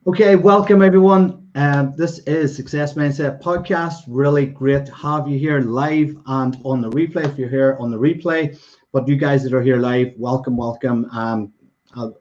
Okay, welcome everyone. This is Success Mindset Podcast. Really great to have you here live and on the replay. If you're here on the replay, but you guys that are here live, welcome, welcome.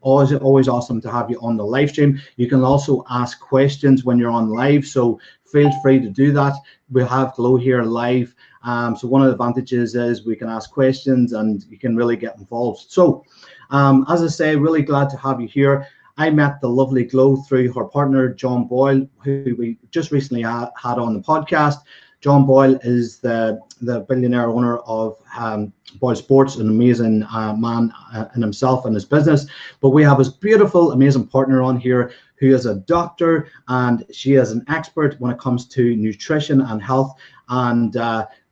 Always awesome to have you on the live stream. You can also ask questions when you're on live, so feel free to do that. We have Glow here live. So one of the advantages is we can ask questions and you can really get involved. So, as I say, really glad to have you here. I met the lovely Glow through her partner, John Boyle, who we just recently had on the podcast. John Boyle is the billionaire owner of Boyle Sports, an amazing man in himself and his business. But we have this beautiful, amazing partner on here who is a doctor, and she is an expert when it comes to nutrition and health. And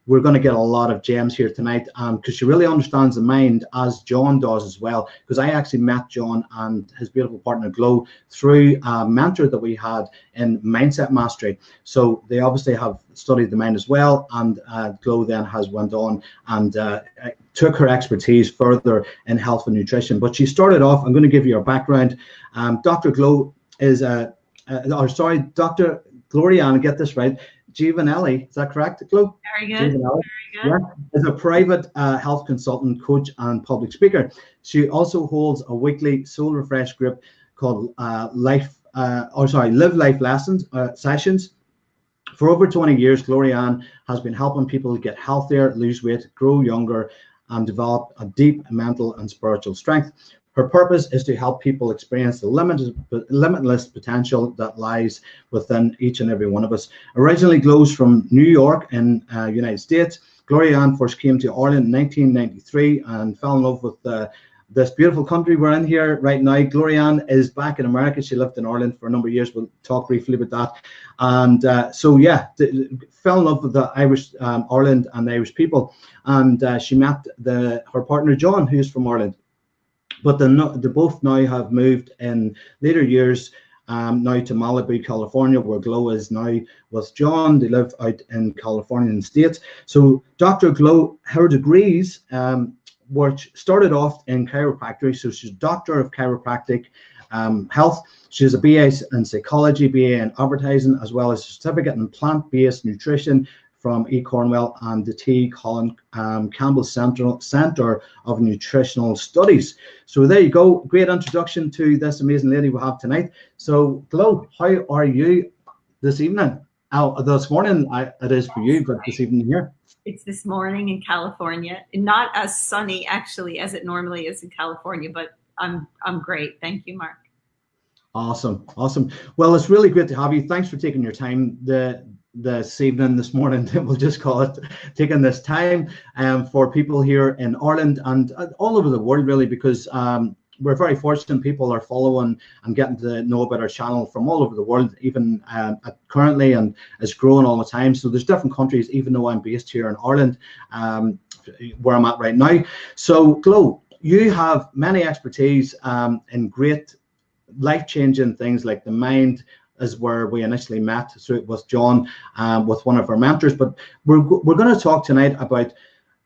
we're going to get a lot of gems here tonight because she really understands the mind, as John does as well. Because I actually met John and his beautiful partner Glow through a mentor that we had in Mindset Mastery. So they obviously have studied the mind as well, and Glow then has went on and took her expertise further in health and nutrition. But she started off, I'm going to give you her background. Dr. Glow is Dr. Gloriana, get this right, Giovanelli, is that correct, Glow? Very good. Giovanelli, very good. Yeah, is a private health consultant, coach, and public speaker. She also holds a weekly Soul Refresh group called Live Life Lessons Sessions. For over 20 years, Glorianne has been helping people get healthier, lose weight, grow younger, and develop a deep mental and spiritual strength. Her purpose is to help people experience the limitless potential that lies within each and every one of us. Originally Glow's from New York in United States. Glorianne first came to Ireland in 1993 and fell in love with this beautiful country we're in here right now. Glorianne is back in America. She lived in Ireland for a number of years. We'll talk briefly about that. And fell in love with the Irish, Ireland and the Irish people. And she met her partner, John, who's from Ireland. But they both now have moved in later years now to Malibu, California, where Glow is now with John. They live out in California in the States. So Dr. Glow, her degrees, which started off in chiropractic, so she's a doctor of chiropractic health. She has a BA in psychology, BA in advertising, as well as a certificate in plant-based nutrition from E. Cornwell and the T. Colin Campbell Center of Nutritional Studies. So there you go. Great introduction to this amazing lady we have tonight. So Glow, how are you this evening? This morning it is for you, but this evening here. It's this morning in California. Not as sunny actually as it normally is in California, but I'm great. Thank you, Mark. Awesome. Well, it's really great to have you. Thanks for taking your time this morning, we'll just call it, taking this time for people here in Ireland and all over the world, really, because we're very fortunate people are following and getting to know about our channel from all over the world, even currently, and it's growing all the time. So there's different countries, even though I'm based here in Ireland, where I'm at right now. So Glow, you have many expertise in great life-changing things like the mind, is where we initially met. So it was John with one of our mentors. But we're going to talk tonight about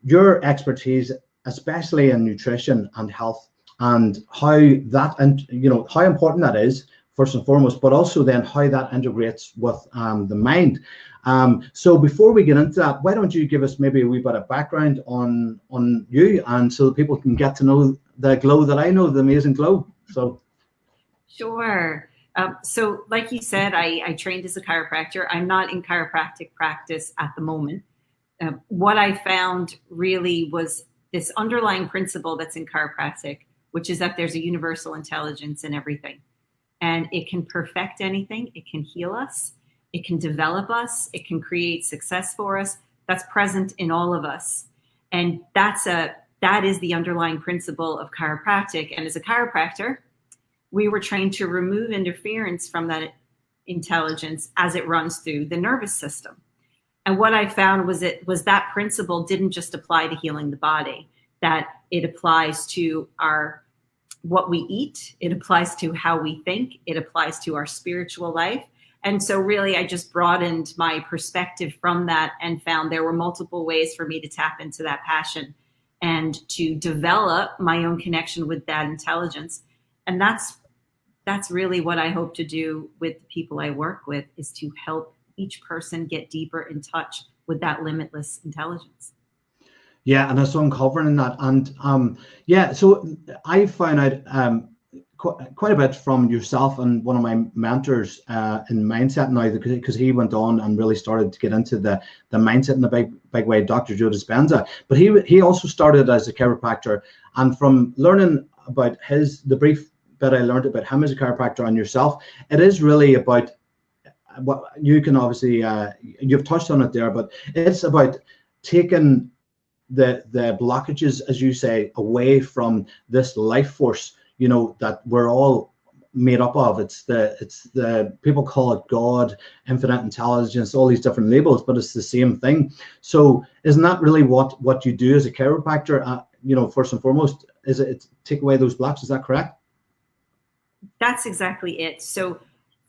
your expertise, especially in nutrition and health, and how that, and how important that is first and foremost, but also then how that integrates with the mind. So before we get into that, why don't you give us maybe a wee bit of background on you, and so that people can get to know the Glow that I know, the amazing Glow. So. Sure. So like you said, I trained as a chiropractor. I'm not in chiropractic practice at the moment. What I found really was this underlying principle that's in chiropractic, which is that there's a universal intelligence in everything. And it can perfect anything. It can heal us. It can develop us. It can create success for us. That's present in all of us. And that is the underlying principle of chiropractic. And as a chiropractor, we were trained to remove interference from that intelligence as it runs through the nervous system. And what I found was that principle didn't just apply to healing the body, that it applies to what we eat, it applies to how we think, it applies to our spiritual life. And so really, I just broadened my perspective from that and found there were multiple ways for me to tap into that passion and to develop my own connection with that intelligence. And that's that's really what I hope to do with the people I work with, is to help each person get deeper in touch with that limitless intelligence. Yeah, and it's uncovering that. And yeah, so I found out quite a bit from yourself and one of my mentors in mindset now, because he went on and really started to get into the mindset in a big way, Dr. Joe Dispenza. But he also started as a chiropractor, and from learning about the brief bit I learned about him as a chiropractor and yourself, it is really about what you can obviously you've touched on it there, but it's about taking the blockages, as you say, away from this life force, you know, that we're all made up of. It's the people call it God, infinite intelligence, all these different labels, but it's the same thing. So isn't that really what you do as a chiropractor? You know, first and foremost, is it take away those blocks? Is that correct? That's exactly it. So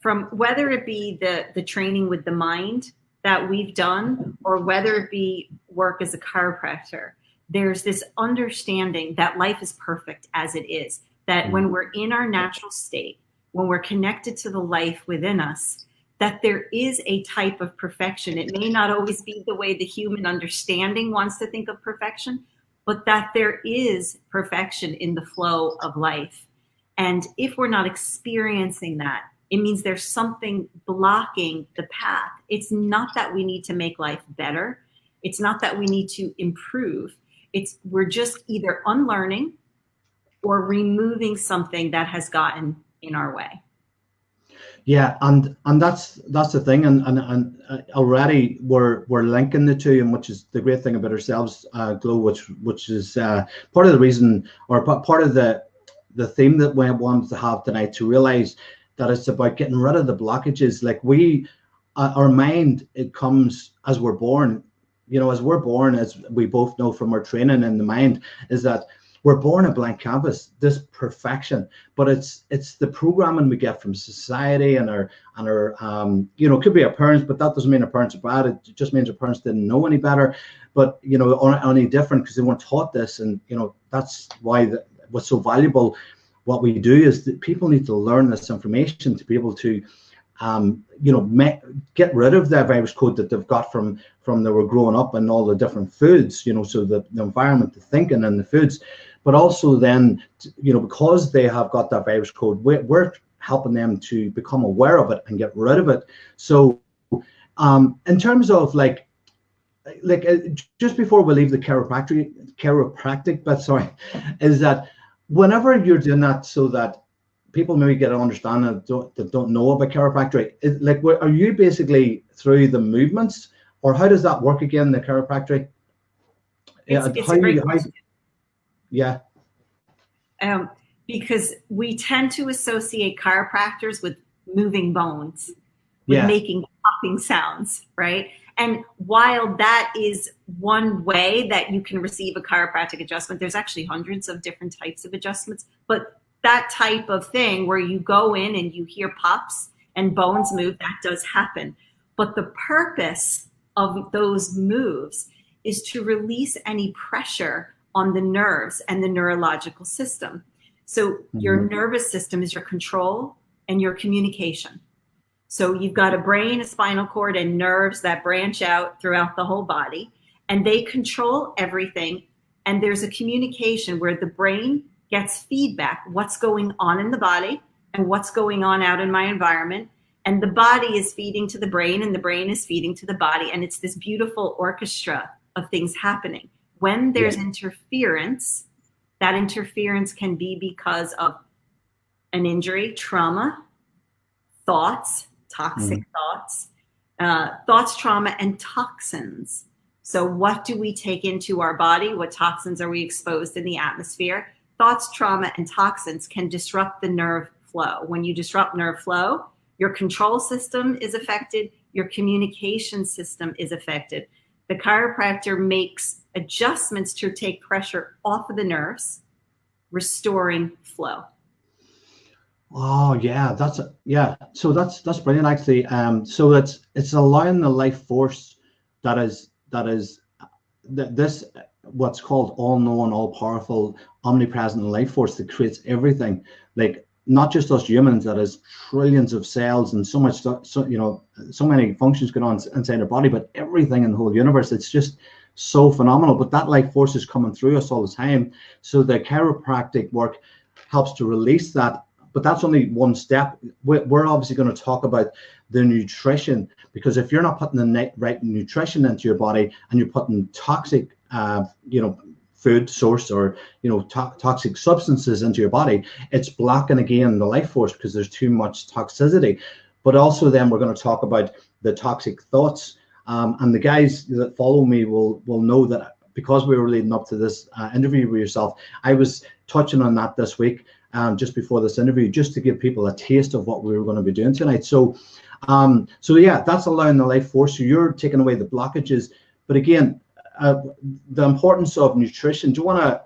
from whether it be the training with the mind that we've done, or whether it be work as a chiropractor, there's this understanding that life is perfect as it is, that when we're in our natural state, when we're connected to the life within us, that there is a type of perfection. It may not always be the way the human understanding wants to think of perfection, but that there is perfection in the flow of life. And if we're not experiencing that, it means there's something blocking the path. It's not that we need to make life better. It's not that we need to improve. We're just either unlearning or removing something that has gotten in our way. Yeah, and that's the thing, and already we're linking the two, and which is the great thing about ourselves, Glow, which is part of the reason, or part of the theme that we wanted to have tonight, to realize that it's about getting rid of the blockages. Like our mind, it comes as we're born. You know, as we're born, as we both know from our training in the mind, is that we're born a blank canvas, this perfection, but it's the programming we get from society and our you know, it could be our parents, but that doesn't mean our parents are bad. It just means our parents didn't know any better, but you know, or any different, because they weren't taught this. And you know, that's why what's so valuable, what we do, is that people need to learn this information to be able to you know, get rid of the virus code that they've got from they were growing up, and all the different foods, you know, so the environment, the thinking, and the foods. But also then, you know, because they have got that virus code, we're helping them to become aware of it and get rid of it. So in terms of like just before we leave the chiropractic but sorry, is that whenever you're doing that, so that people maybe get an understanding that don't know about chiropractic, like, are you basically through the movements, or how does that work again, the chiropractic? It's a great question. Yeah. Because we tend to associate chiropractors with moving bones, with making popping sounds, right? And while that is one way that you can receive a chiropractic adjustment, there's actually hundreds of different types of adjustments. But that type of thing where you go in and you hear pops and bones move, that does happen. But the purpose of those moves is to release any pressure on the nerves and the neurological system. So your nervous system is your control and your communication. So you've got a brain, a spinal cord, and nerves that branch out throughout the whole body, and they control everything. And there's a communication where the brain gets feedback, what's going on in the body and what's going on out in my environment. And the body is feeding to the brain, and the brain is feeding to the body. And it's this beautiful orchestra of things happening. When there's interference, that interference can be because of an injury, trauma, thoughts, toxic thoughts, trauma, and toxins. So what do we take into our body? What toxins are we exposed in the atmosphere? Thoughts, trauma, and toxins can disrupt the nerve flow. When you disrupt nerve flow, your control system is affected, your communication system is affected. The chiropractor makes adjustments to take pressure off of the nerves, restoring flow. Oh yeah, so that's brilliant, actually. So it's allowing the life force that is this, what's called all-knowing, all-powerful, omnipresent life force that creates everything. Like, not just us humans, that is trillions of cells and so much stuff, so so many functions going on inside our body, but everything in the whole universe, it's just so phenomenal. But that life force is coming through us all the time. So the chiropractic work helps to release that. But that's only one step. We're obviously going to talk about the nutrition, because if you're not putting the right nutrition into your body and you're putting toxic, food source or toxic substances into your body, it's blocking again the life force because there's too much toxicity. But also then we're going to talk about the toxic thoughts, and the guys that follow me will know that, because we were leading up to this interview with yourself, I was touching on that this week, just before this interview, just to give people a taste of what we were going to be doing tonight. So yeah, that's allowing the life force. So you're taking away the blockages. But again, the importance of nutrition. Do you want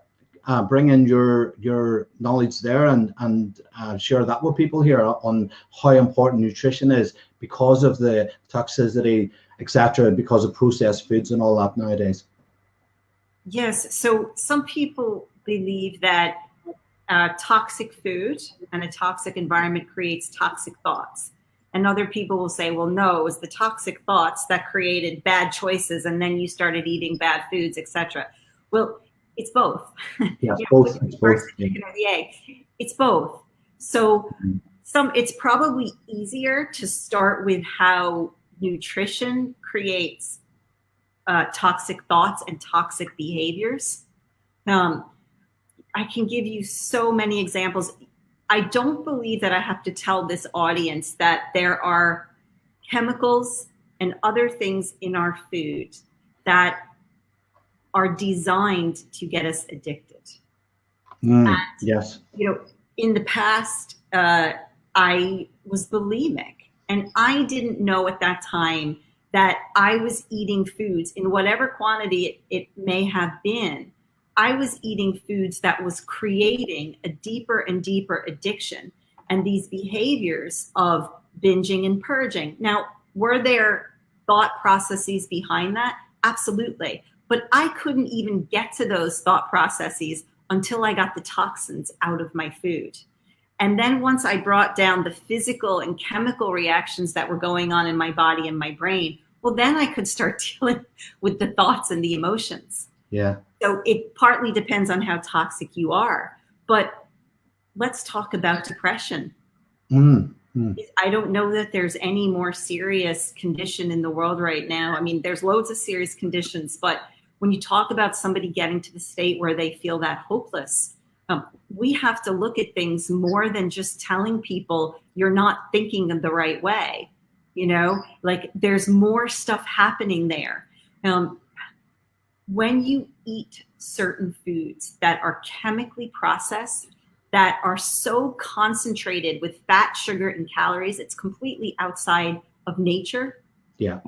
to bring in your knowledge there and share that with people here on how important nutrition is because of the toxicity, etc., because of processed foods and all that nowadays? Yes. So some people believe that toxic food and a toxic environment creates toxic thoughts. And other people will say, well, no, it was the toxic thoughts that created bad choices, and then you started eating bad foods, etc. Well, it's both. Yeah, both. It's both. The chicken or the egg. It's both. So it's probably easier to start with how nutrition creates toxic thoughts and toxic behaviors. I can give you so many examples. I don't believe that I have to tell this audience that there are chemicals and other things in our food that are designed to get us addicted. Yes. In the past, I was bulimic, and I didn't know at that time that I was eating foods in whatever quantity it may have been. I was eating foods that was creating a deeper and deeper addiction, and these behaviors of binging and purging. Now, were there thought processes behind that? Absolutely. But I couldn't even get to those thought processes until I got the toxins out of my food. And then once I brought down the physical and chemical reactions that were going on in my body and my brain, well, then I could start dealing with the thoughts and the emotions. Yeah. So it partly depends on how toxic you are. But let's talk about depression. I don't know that there's any more serious condition in the world right now. I mean, there's loads of serious conditions, but when you talk about somebody getting to the state where they feel that hopeless, we have to look at things more than just telling people you're not thinking of the right way. Like there's more stuff happening there. When you eat certain foods that are chemically processed, that are so concentrated with fat, sugar, and calories, it's completely outside of nature. Yeah.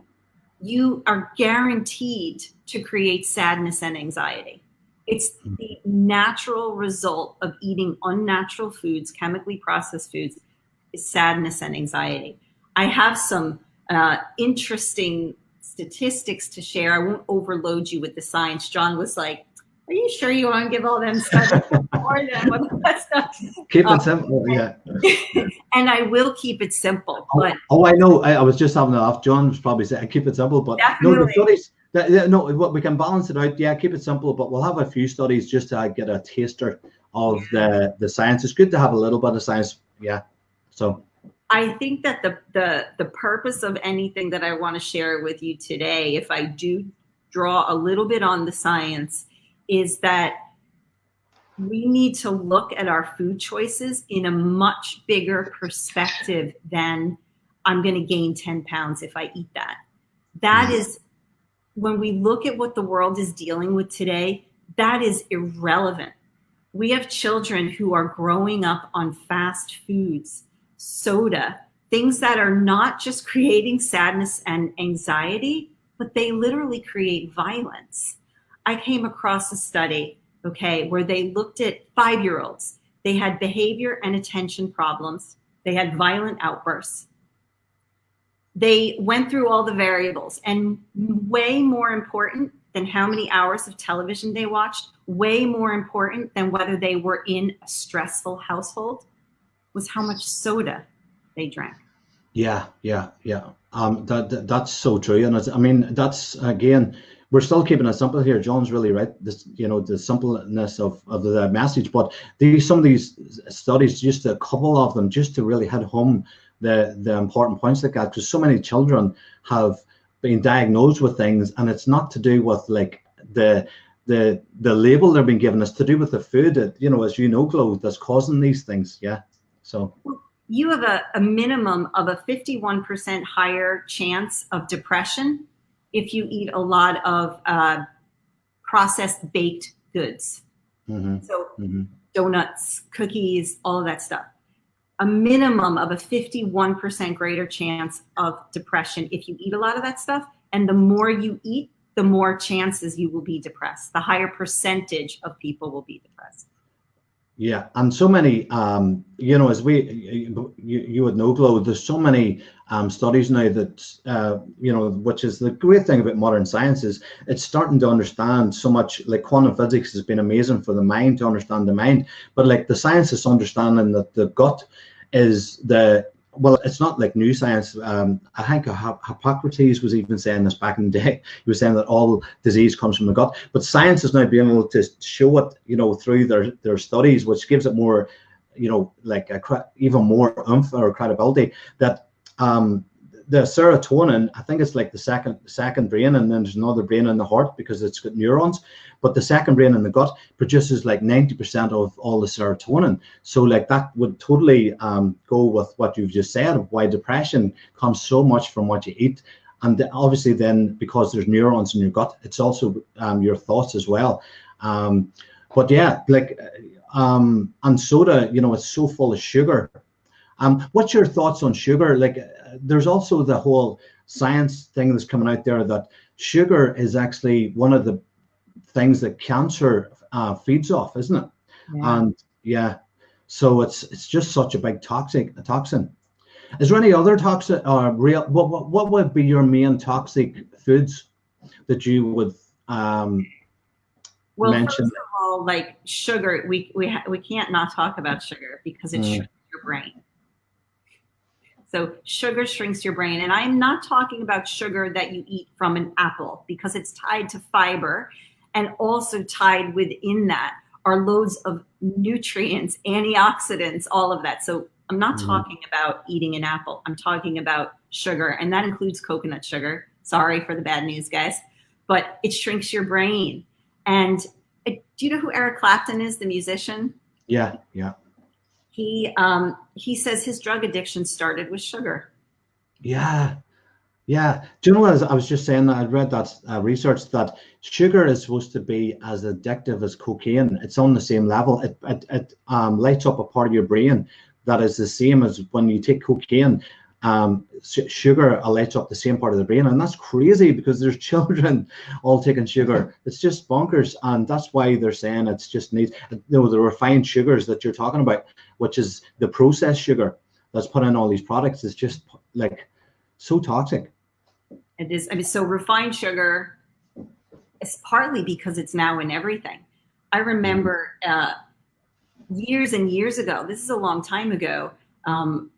You are guaranteed to create sadness and anxiety. It's the natural result of eating unnatural foods, chemically processed foods, is sadness and anxiety. I have some interesting statistics to share. I won't overload you with the science. John was like, are you sure you want to give all them studies more than what that stuff? Keep it simple, yeah. And I will keep it simple. But I know. I was just having it off. John was probably saying, keep it simple, but definitely. No, the studies, we can balance it out. Yeah, keep it simple, but we'll have a few studies just to get a taster of the science. It's good to have a little bit of science. Yeah. So I think that the purpose of anything that I want to share with you today, if I do draw a little bit on the science, is that we need to look at our food choices in a much bigger perspective than I'm going to gain 10 pounds if I eat that. That is, when we look at what the world is dealing with today, that is irrelevant. We have children who are growing up on fast foods, soda, things that are not just creating sadness and anxiety, but they literally create violence. I came across a study, where they looked at 5-year-olds. They had behavior and attention problems. They had violent outbursts. They went through all the variables, and way more important than how many hours of television they watched, way more important than whether they were in a stressful household, was how much soda they drank. Yeah, yeah, yeah. That's so true, and I mean, that's again, we're still keeping it simple here. John's really right. This, the simpleness of the message, but some of these studies, just a couple of them, just to really hit home the important points like that, because so many children have been diagnosed with things, and it's not to do with like the label they're being given. It's to do with the food that, as Chloe, that's causing these things. Yeah, so. You have a minimum of a 51% higher chance of depression if you eat a lot of processed baked goods. Mm-hmm. So mm-hmm. donuts, cookies, all of that stuff. A minimum of a 51% greater chance of depression if you eat a lot of that stuff. And the more you eat, the more chances you will be depressed. The higher percentage of people will be depressed. Yeah, and so many, as you would know, Chloe, there's so many studies now that, which is the great thing about modern science, is it's starting to understand so much. Like quantum physics has been amazing for the mind, to understand the mind, but like the science is understanding that the gut is it's not like new science. I think Hippocrates was even saying this back in the day. He was saying that all disease comes from the gut. But science is now being able to show it, through their studies, which gives it more, like even more oomph or credibility. That the serotonin, I think it's like the second brain, and then there's another brain in the heart because it's got neurons. But the second brain in the gut produces like 90% of all the serotonin. So like that would totally go with what you've just said, why depression comes so much from what you eat. And obviously then, because there's neurons in your gut, it's also your thoughts as well. But yeah, like, and soda, it's so full of sugar. What's your thoughts on sugar? Like, there's also the whole science thing that's coming out there that sugar is actually one of the things that cancer feeds off, isn't it? Yeah. And yeah, so it's just such a big toxin. Is there any other toxic or real? What would be your main toxic foods that you would mention? First of all, like sugar, we can't not talk about sugar because it shrinks your brain. So sugar shrinks your brain. And I'm not talking about sugar that you eat from an apple, because it's tied to fiber, and also tied within that are loads of nutrients, antioxidants, all of that. So I'm not talking about eating an apple. I'm talking about sugar, and that includes coconut sugar. Sorry for the bad news, guys, but it shrinks your brain. And do you know who Eric Clapton is, the musician? Yeah, yeah. He says his drug addiction started with sugar. Yeah. Yeah. Do you know what I was just saying? I read that research that sugar is supposed to be as addictive as cocaine. It's on the same level. It lights up a part of your brain that is the same as when you take cocaine. Sugar lights up the same part of the brain, and that's crazy because there's children all taking sugar. It's just bonkers, and that's why they're saying it's just needs, the refined sugars that you're talking about, which is the processed sugar that's put in all these products, is just like so toxic. It is. I mean, so refined sugar is partly because it's now in everything. I remember years and years ago, this is a long time ago,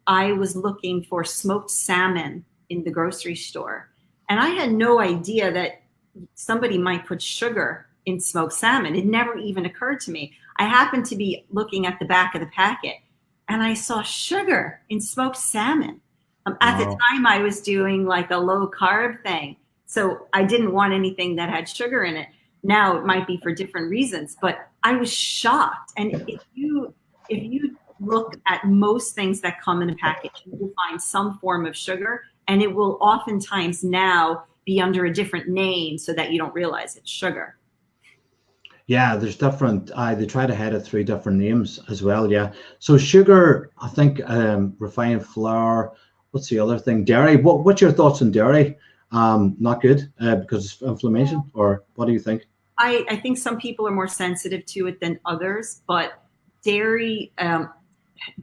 I was looking for smoked salmon in the grocery store. And I had no idea that somebody might put sugar in smoked salmon. It never even occurred to me. I happened to be looking at the back of the packet, and I saw sugar in smoked salmon. At the time, I was doing like a low carb thing. So I didn't want anything that had sugar in it. Now it might be for different reasons, but I was shocked. And if you look at most things that come in a package, you will find some form of sugar, and it will oftentimes now be under a different name so that you don't realize it's sugar. Yeah, there's different, they try to hide it through different names as well. Yeah. So sugar, I think, refined flour, what's the other thing? Dairy. What's your thoughts on dairy? Not good because of inflammation, or what do you think? I think some people are more sensitive to it than others, but dairy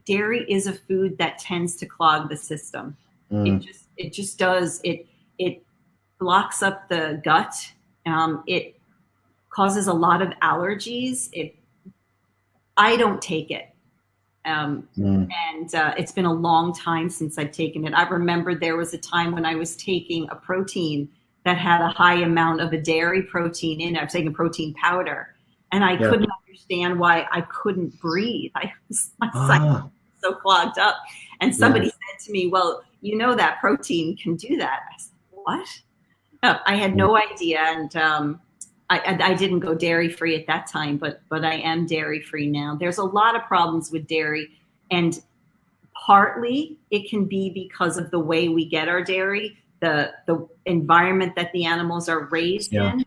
is a food that tends to clog the system. It just does. It blocks up the gut. It causes a lot of allergies. I don't take it. And it's been a long time since I've taken it. I remember there was a time when I was taking a protein that had a high amount of a dairy protein in it. I was taking a protein powder, and I couldn't understand why I couldn't breathe. My sinuses were so clogged up. And somebody said to me, well, you know that protein can do that. I said, what? I had no idea. And I didn't go dairy free at that time, but I am dairy free now. There's a lot of problems with dairy, and partly it can be because of the way we get our dairy, the environment that the animals are raised in.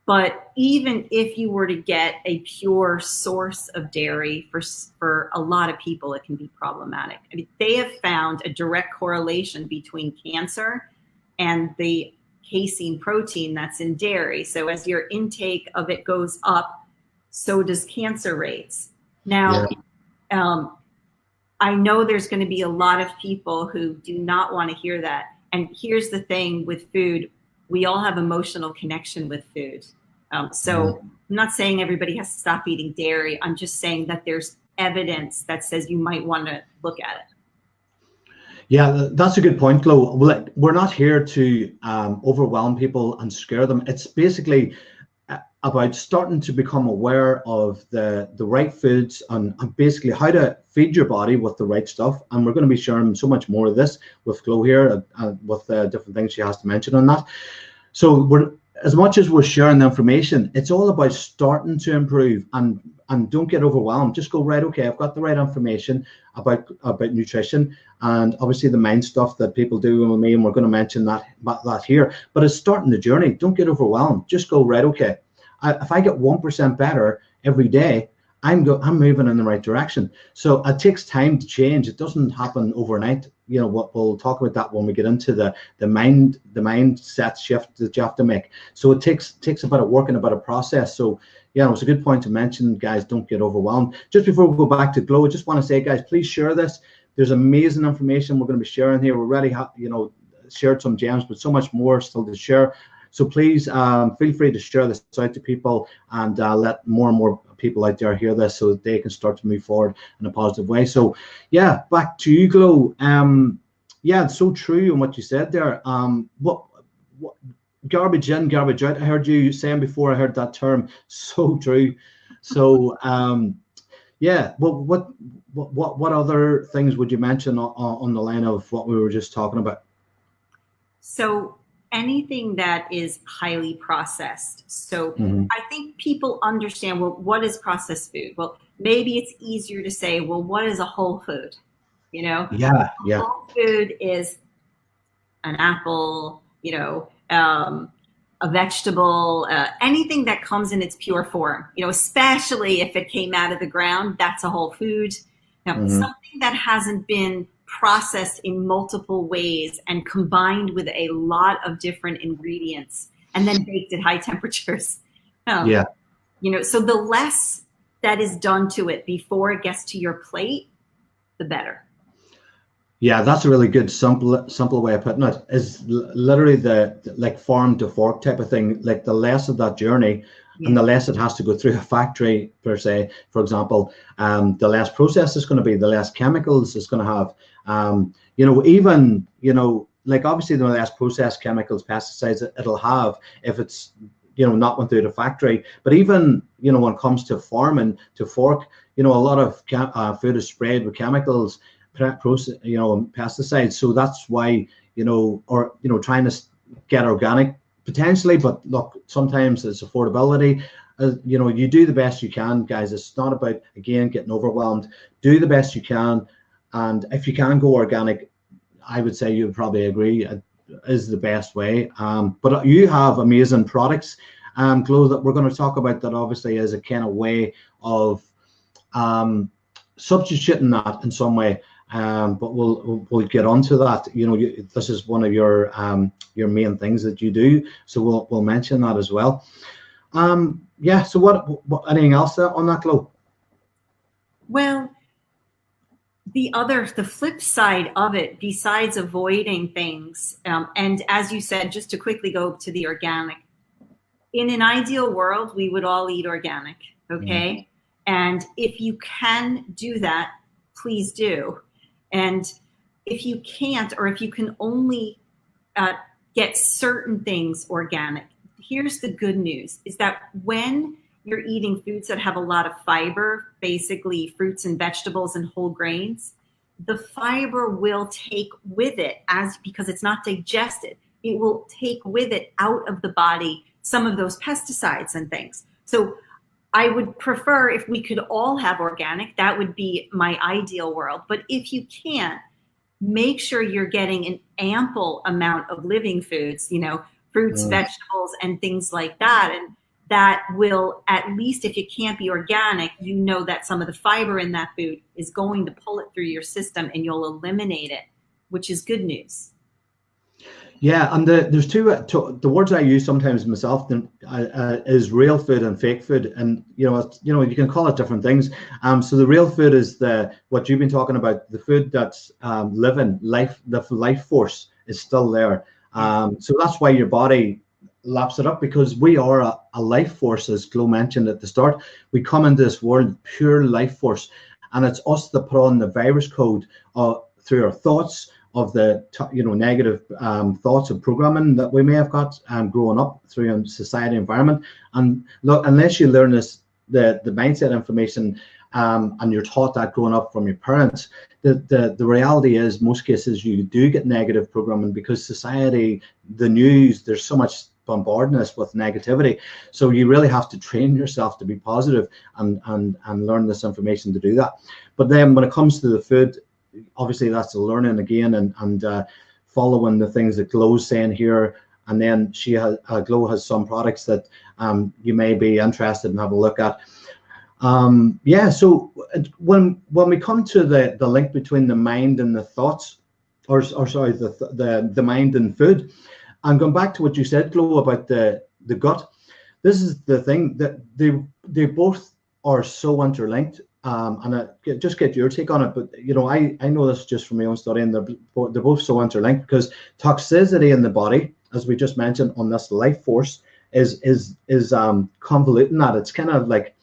But even if you were to get a pure source of dairy, for a lot of people, it can be problematic. I mean, they have found a direct correlation between cancer and the casein protein that's in dairy. So as your intake of it goes up, so does cancer rates. Now, I know there's going to be a lot of people who do not want to hear that. And here's the thing with food, we all have emotional connection with food. So I'm not saying everybody has to stop eating dairy. I'm just saying that there's evidence that says you might want to look at it. Yeah, that's a good point, Glo. We're not here to overwhelm people and scare them. It's basically about starting to become aware of the right foods and basically how to feed your body with the right stuff. And we're going to be sharing so much more of this with Glo here, with different things she has to mention on that. So as much as we're sharing the information, it's all about starting to improve, and don't get overwhelmed. Just go, right, okay, I've got the right information about nutrition, and obviously the mind stuff that people do with me, and we're going to mention that here. But it's starting the journey. Don't get overwhelmed. Just go, right, okay, if I get 1% better every day, I'm moving in the right direction. So it takes time to change. It doesn't happen overnight. You know, we'll talk about that when we get into the mindset shift that you have to make. So it takes a bit of work and a bit of process. So yeah, it's a good point to mention, guys. Don't get overwhelmed. Just before we go back to Glo, I just want to say, guys, please share this. There's amazing information we're going to be sharing here. We already have, shared some gems, but so much more still to share. So please feel free to share this out to people, and let more and more people out there hear this so that they can start to move forward in a positive way. So yeah, back to you, Glo. Yeah, it's so true in what you said there. What garbage in, garbage out. I heard you saying before, I heard that term. So true. So yeah, what other things would you mention on the line of what we were just talking about? So anything that is highly processed. So I think people understand, well, what is processed food? Well, maybe it's easier to say, well, what is a whole food? Yeah. Whole food is an apple, a vegetable, anything that comes in its pure form, especially if it came out of the ground, that's a whole food. Now, something that hasn't been processed in multiple ways and combined with a lot of different ingredients and then baked at high temperatures. So the less that is done to it before it gets to your plate, the better. Yeah, that's a really good simple way of putting it. Is literally the like farm to fork type of thing. Like the less of that journey, and the less it has to go through a factory per se. For example, the less process is going to be, the less chemicals it's going to have. Even like obviously the less processed chemicals, pesticides it'll have if it's not went through the factory. But even when it comes to farming to fork, a lot of food is sprayed with chemicals, pesticides. So that's why trying to get organic potentially, but look, sometimes it's affordability. You do the best you can, guys. It's not about, again, getting overwhelmed. Do the best you can, and if you can go organic, I would say you would probably agree is the best way. But you have amazing products, Glo, that we're going to talk about, that obviously is a kind of way of substituting that in some way. But we'll get onto that. This is one of your main things that you do, so we'll mention that as well. Yeah. So what anything else on that, Glo? Well, the flip side of it, besides avoiding things, and as you said, just to quickly go to the organic, in an ideal world, we would all eat organic, okay? And if you can do that, please do. And if you can't, or if you can only get certain things organic, here's the good news, is that when you're eating foods that have a lot of fiber, basically fruits and vegetables and whole grains, the fiber will take with it, because it's not digested, it will take with it out of the body some of those pesticides and things. So I would prefer if we could all have organic. That would be my ideal world. But if you can't, make sure you're getting an ample amount of living foods, fruits, vegetables, and things like that. And that will, at least if you can't be organic, that some of the fiber in that food is going to pull it through your system and you'll eliminate it, which is good news. Yeah, and there's the words I use sometimes myself is real food and fake food, and you can call it different things. So the real food is what you've been talking about, the food that's living life, the life force is still there. So that's why your body laps it up, because we are a life force, as Glo mentioned at the start. We come into this world pure life force, and it's us that put on the virus code through our thoughts of the negative thoughts and programming that we may have got growing up through society environment. And look, unless you learn the mindset information and you're taught that growing up from your parents, the reality is most cases you do get negative programming, because society, the news, there's so much bombarding us with negativity. So you really have to train yourself to be positive and learn this information to do that. But then when it comes to the food, obviously that's a learning again, and following the things that Glo's saying here. And then Glo has some products that you may be interested in having a look at. So when we come to the link between the mind and the thoughts, or sorry, the mind and food, and going back to what you said, Glo, about the gut, this is the thing, that they both are so interlinked. And I just get your take on it, but I know this just from my own study, and they're both so interlinked, because toxicity in the body, as we just mentioned, on this life force is convoluting that. It's kind of like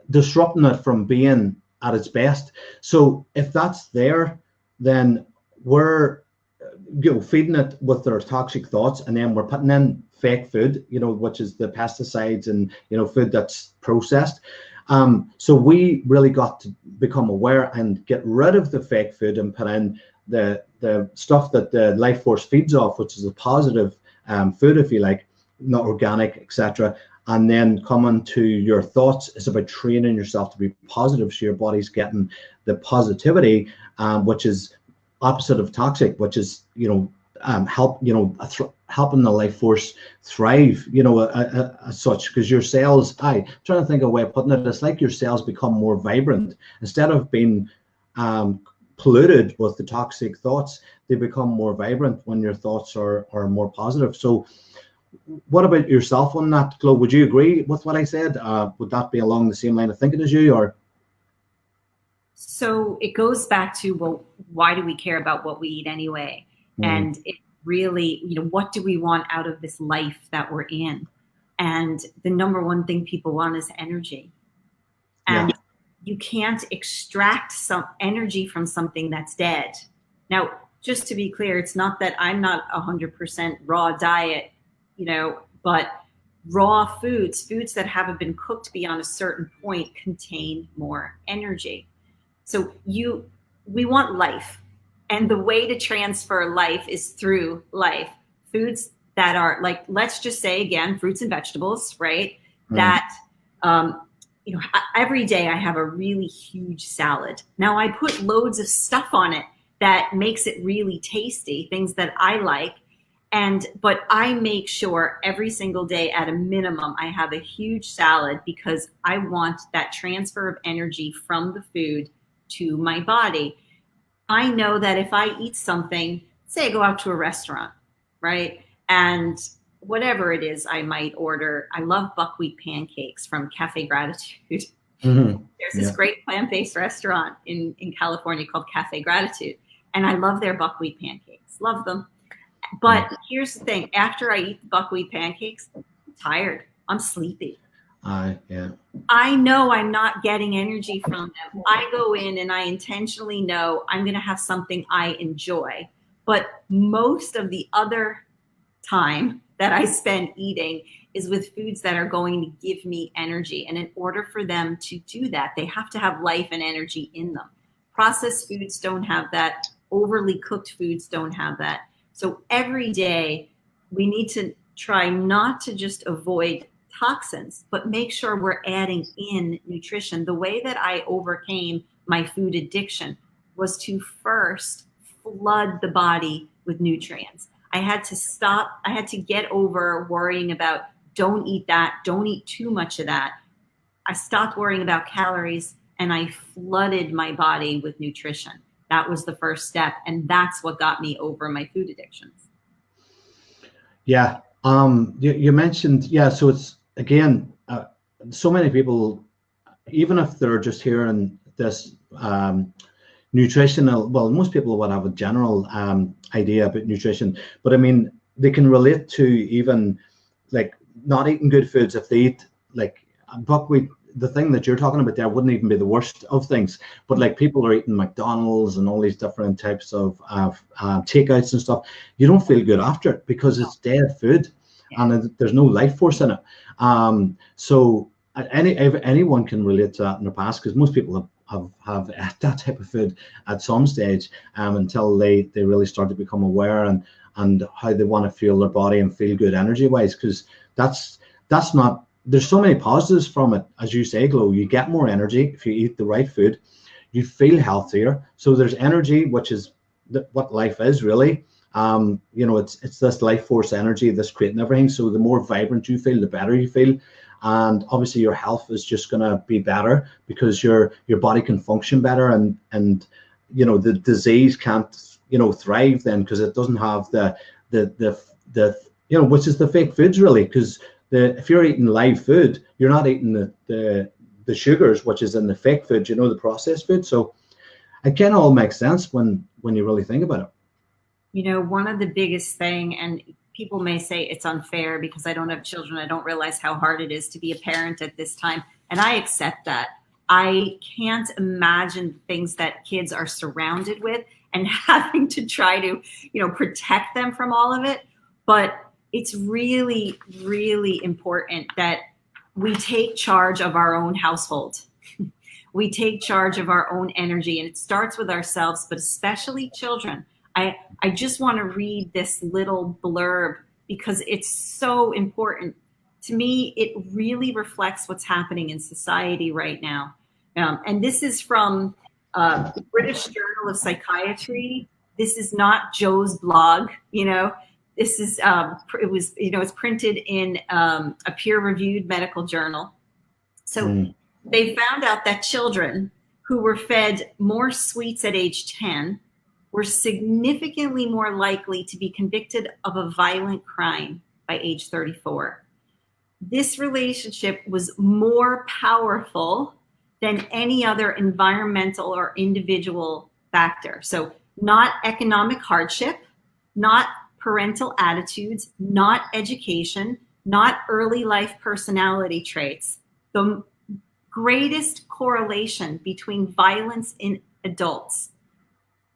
disrupting it from being at its best. So if that's there, then we're feeding it with their toxic thoughts, and then we're putting in fake food, which is the pesticides and food that's processed. So we really got to become aware and get rid of the fake food and put in the stuff that the life force feeds off, which is a positive food, if you like, not organic, etc. And then coming to your thoughts is about training yourself to be positive, so your body's getting the positivity, which is opposite of toxic, which is helping the life force thrive, as such, because your cells, I'm trying to think of a way of putting it, it's like your cells become more vibrant. Instead of being polluted with the toxic thoughts, they become more vibrant when your thoughts are more positive. So what about yourself on that, Glo? Would you agree with what I said? Would that be along the same line of thinking as you, or? So it goes back to, well, why do we care about what we eat anyway? And it really, what do we want out of this life that we're in? And the number one thing people want is energy. And you can't extract some energy from something that's dead. Now, just to be clear, it's not that I'm not 100% raw diet, but raw foods that haven't been cooked beyond a certain point contain more energy. So we want life. And the way to transfer life is through life. Foods that are like, let's just say again, fruits and vegetables, right? That, every day I have a really huge salad. Now I put loads of stuff on it that makes it really tasty, things that I like. But I make sure every single day at a minimum, I have a huge salad, because I want that transfer of energy from the food to my body. I know that if I eat something, say I go out to a restaurant, right? And whatever it is I might order, I love buckwheat pancakes from Cafe Gratitude. There's this great plant-based restaurant in California called Cafe Gratitude. And I love their buckwheat pancakes, love them. But here's the thing, after I eat the buckwheat pancakes, I'm tired, I'm sleepy. Yeah. I know I'm not getting energy from them. I go in and I intentionally know I'm going to have something I enjoy. But most of the other time that I spend eating is with foods that are going to give me energy. And in order for them to do that, they have to have life and energy in them. Processed foods don't have that. Overly cooked foods don't have that. So every day we need to try not to just avoid toxins, but make sure we're adding in nutrition. The way that I overcame my food addiction was to first flood the body with nutrients. I had to stop. I had to get over worrying about don't eat that, don't eat too much of that. I stopped worrying about calories and I flooded my body with nutrition. That was the first step. And that's what got me over my food addictions. Yeah. You mentioned, yeah, so it's again, so many people, even if they're just hearing this nutritional, well, most people would have a general idea about nutrition, but I mean, they can relate to even like not eating good foods if they eat like buckwheat. The thing that you're talking about there wouldn't even be the worst of things, but like people are eating McDonald's and all these different types of takeouts and stuff. You don't feel good after it because it's dead food and there's no life force in it. So anyone can relate to that in the past because most people have that type of food at some stage until they really start to become aware and how they want to feel their body and feel good energy wise, because that's not, there's so many positives from it. As you say, Glo, you get more energy if you eat the right food, you feel healthier. So there's energy, which is what life is really. You know, it's this life force energy that's creating everything. So the more vibrant you feel, the better you feel. And obviously your health is just going to be better because your body can function better, and you know, the disease can't, you know, thrive then because it doesn't have the you know, which is the fake foods really, because if you're eating live food, you're not eating the sugars, which is in the fake food, you know, the processed food. So it can all make sense when you really think about it. You know, one of the biggest thing, and people may say it's unfair because I don't have children. I don't realize how hard it is to be a parent at this time. And I accept that. I can't imagine things that kids are surrounded with and having to try to, you know, protect them from all of it. But it's really, really important that we take charge of our own household. We take charge of our own energy, and it starts with ourselves, but especially children. I just want to read this little blurb because it's so important. To me, it really reflects what's happening in society right now. And this is from the British Journal of Psychiatry. This is not Joe's blog, you know. This is, it was, you know, it's printed in a peer-reviewed medical journal. So they found out that children who were fed more sweets at age 10 were significantly more likely to be convicted of a violent crime by age 34. This relationship was more powerful than any other environmental or individual factor. So not economic hardship, not parental attitudes, not education, not early life personality traits. The greatest correlation between violence in adults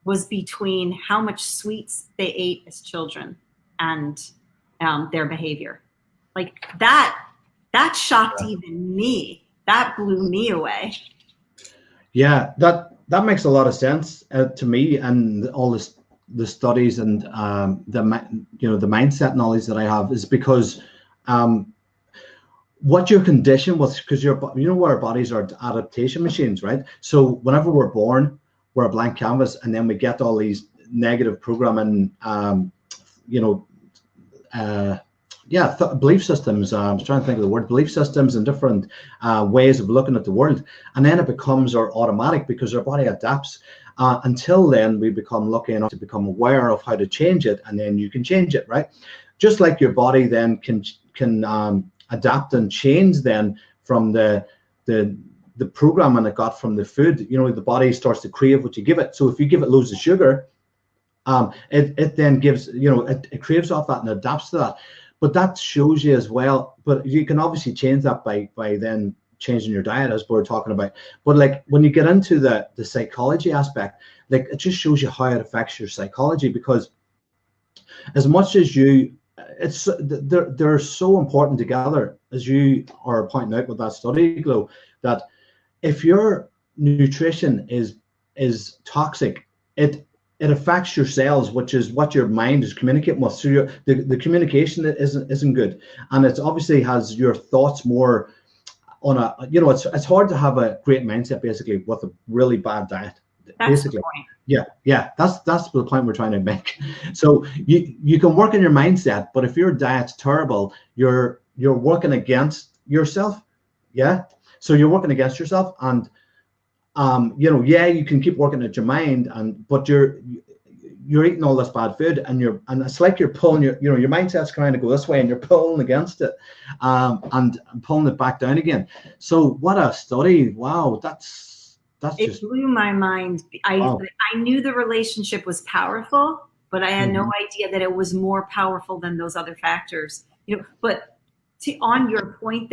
was between how much sweets they ate as children and their behavior. Like that shocked even me. That blew me away. Yeah, that makes a lot of sense to me, and all the studies and the mindset knowledge that I have is because what your condition was, because you know our bodies are adaptation machines, right? So whenever we're born, we're a blank canvas, and then we get all these negative programming, belief systems. I was trying to think of the word, belief systems, and different ways of looking at the world, and then it becomes our automatic because our body adapts. Until then, we become lucky enough to become aware of how to change it, and then you can change it, right? Just like your body then can adapt and change then from the programming it got from the food. You know, the body starts to crave what you give it. So if you give it loads of sugar, it then gives, you know, it craves off that and adapts to that. but that shows you as well. But you can obviously change that by then changing your diet, as we're talking about. But like when you get into the psychology aspect, like it just shows you how it affects your psychology, because as much as they're so important together, as you are pointing out with that study, Glo, that if your nutrition is toxic, it affects your cells, which is what your mind is communicating with. So the communication isn't good, and it obviously has your thoughts more on a, it's hard to have a great mindset basically with a really bad diet. That's basically the point. Yeah, that's the point we're trying to make. So you can work on your mindset, but if your diet's terrible, you're working against yourself. Yeah, so you're working against yourself, and you can keep working at your mind, but you're eating all this bad food, and it's like you're pulling your mindset's trying to go this way, and you're pulling against it, and pulling it back down again. So what a study! Wow, it blew my mind. Wow. I knew the relationship was powerful, but I had no idea that it was more powerful than those other factors. But on your point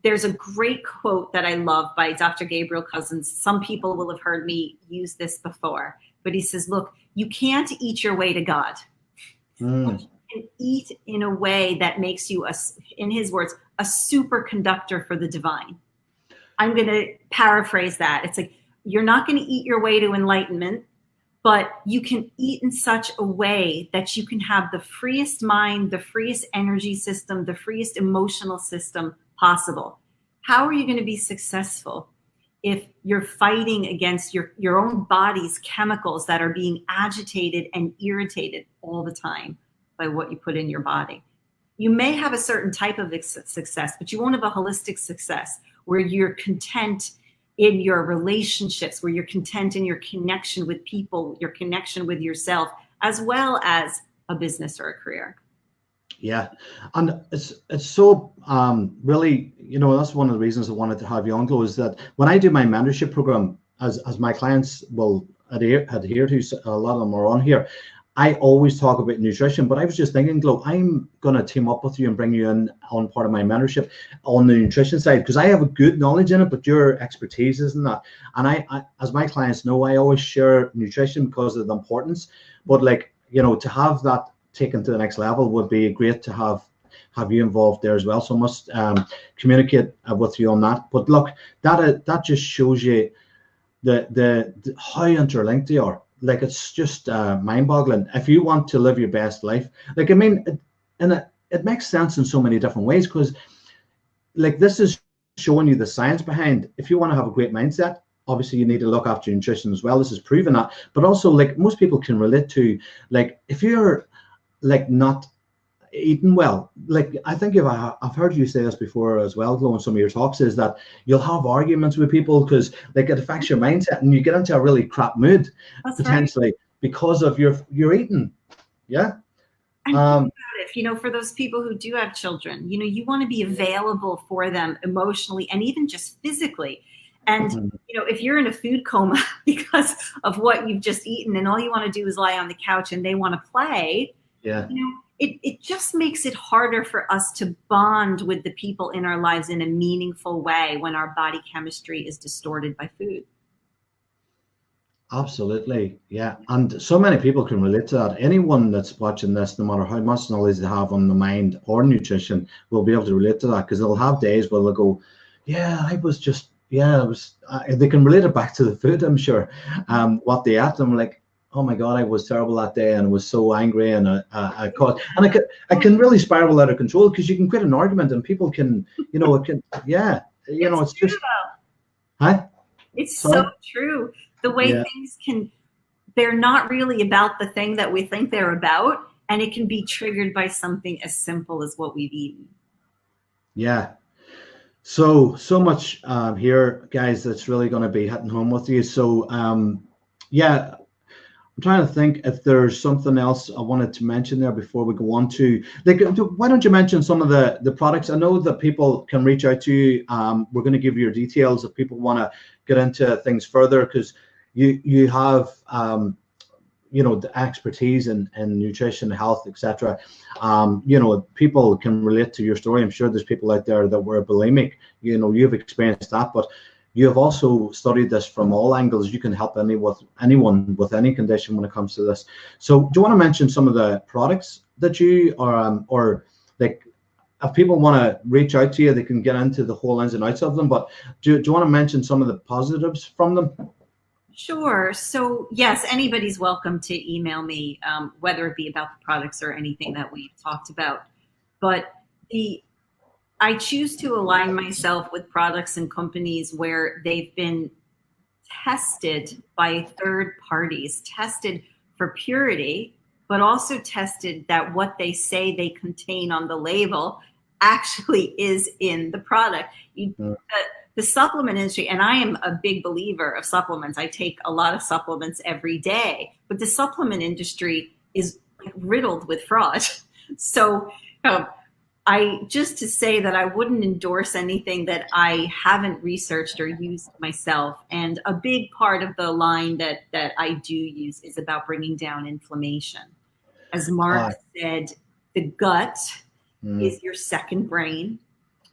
there's a great quote that I love by Dr. Gabriel Cousens. Some people will have heard me use this before, but he says, look, you can't eat your way to God. But you can eat in a way that makes you, in his words, a superconductor for the divine. I'm going to paraphrase that. It's like, you're not going to eat your way to enlightenment, but you can eat in such a way that you can have the freest mind, the freest energy system, the freest emotional system possible. How are you going to be successful if you're fighting against your own body's chemicals that are being agitated and irritated all the time by what you put in your body? You may have a certain type of success, but you won't have a holistic success where you're content in your relationships, where you're content in your connection with people, your connection with yourself, as well as a business or a career. Yeah, and it's so really, that's one of the reasons I wanted to have you on, Glo, is that when I do my mentorship program, as my clients will adhere to, a lot of them are on here, I always talk about nutrition. But I was just thinking, Glo, I'm going to team up with you and bring you in on part of my mentorship on the nutrition side, because I have a good knowledge in it, but your expertise isn't that. And I, as my clients know, I always share nutrition because of the importance. But to have that taken to the next level would be great to have you involved there as well. So I must communicate with you on that. But look, that just shows you the how interlinked they are. Like, it's just mind-boggling. If you want to live your best life, it makes sense in so many different ways, because this is showing you the science behind. If you want to have a great mindset, obviously you need to look after your nutrition as well. This is proven that. But also, most people can relate to, if you're not eating well, I think I've heard you say this before as well, Glo, in some of your talks, is that you'll have arguments with people because it affects your mindset, and you get into a really crap mood. That's potentially right. Because of your eating. Yeah. And for those people who do have children, you want to be available for them emotionally and even just physically. And, if you're in a food coma because of what you've just eaten, and all you want to do is lie on the couch and they want to play, it just makes it harder for us to bond with the people in our lives in a meaningful way when our body chemistry is distorted by food. Absolutely. Yeah. And so many people can relate to that. Anyone that's watching this, no matter how much knowledge they have on the mind or nutrition, will be able to relate to that, because they'll have days where they'll go, they can relate it back to the food, I'm sure, what they ate. I'm like, oh my God, I was terrible that day, and I was so angry, and I can really spiral out of control, because you can quit an argument and people can, it's just, huh? It's so true. The way things they're not really about the thing that we think they're about, and it can be triggered by something as simple as what we've eaten. Yeah. So much here, guys, that's really going to be hitting home with you. So, I'm trying to think if there's something else I wanted to mention there before we go on to, why don't you mention some of the products? I know that people can reach out to you. We're going to give you your details if people want to get into things further, because you have the expertise in nutrition, health, etc. People can relate to your story. I'm sure there's people out there that were bulimic. You've experienced that, but you have also studied this from all angles. You can help anyone with any condition when it comes to this. So do you want to mention some of the products that you are, or like, if people want to reach out to you, they can get into the whole ins and outs of them, but do you want to mention some of the positives from them? Sure. So yes, anybody's welcome to email me, whether it be about the products or anything that we've talked about. But I choose to align myself with products and companies where they've been tested by third parties, tested for purity, but also tested that what they say they contain on the label actually is in the product. The supplement industry, and I am a big believer of supplements. I take a lot of supplements every day, but the supplement industry is riddled with fraud. So just to say that I wouldn't endorse anything that I haven't researched or used myself. And a big part of the line that I do use is about bringing down inflammation. As Mark said, the gut is your second brain.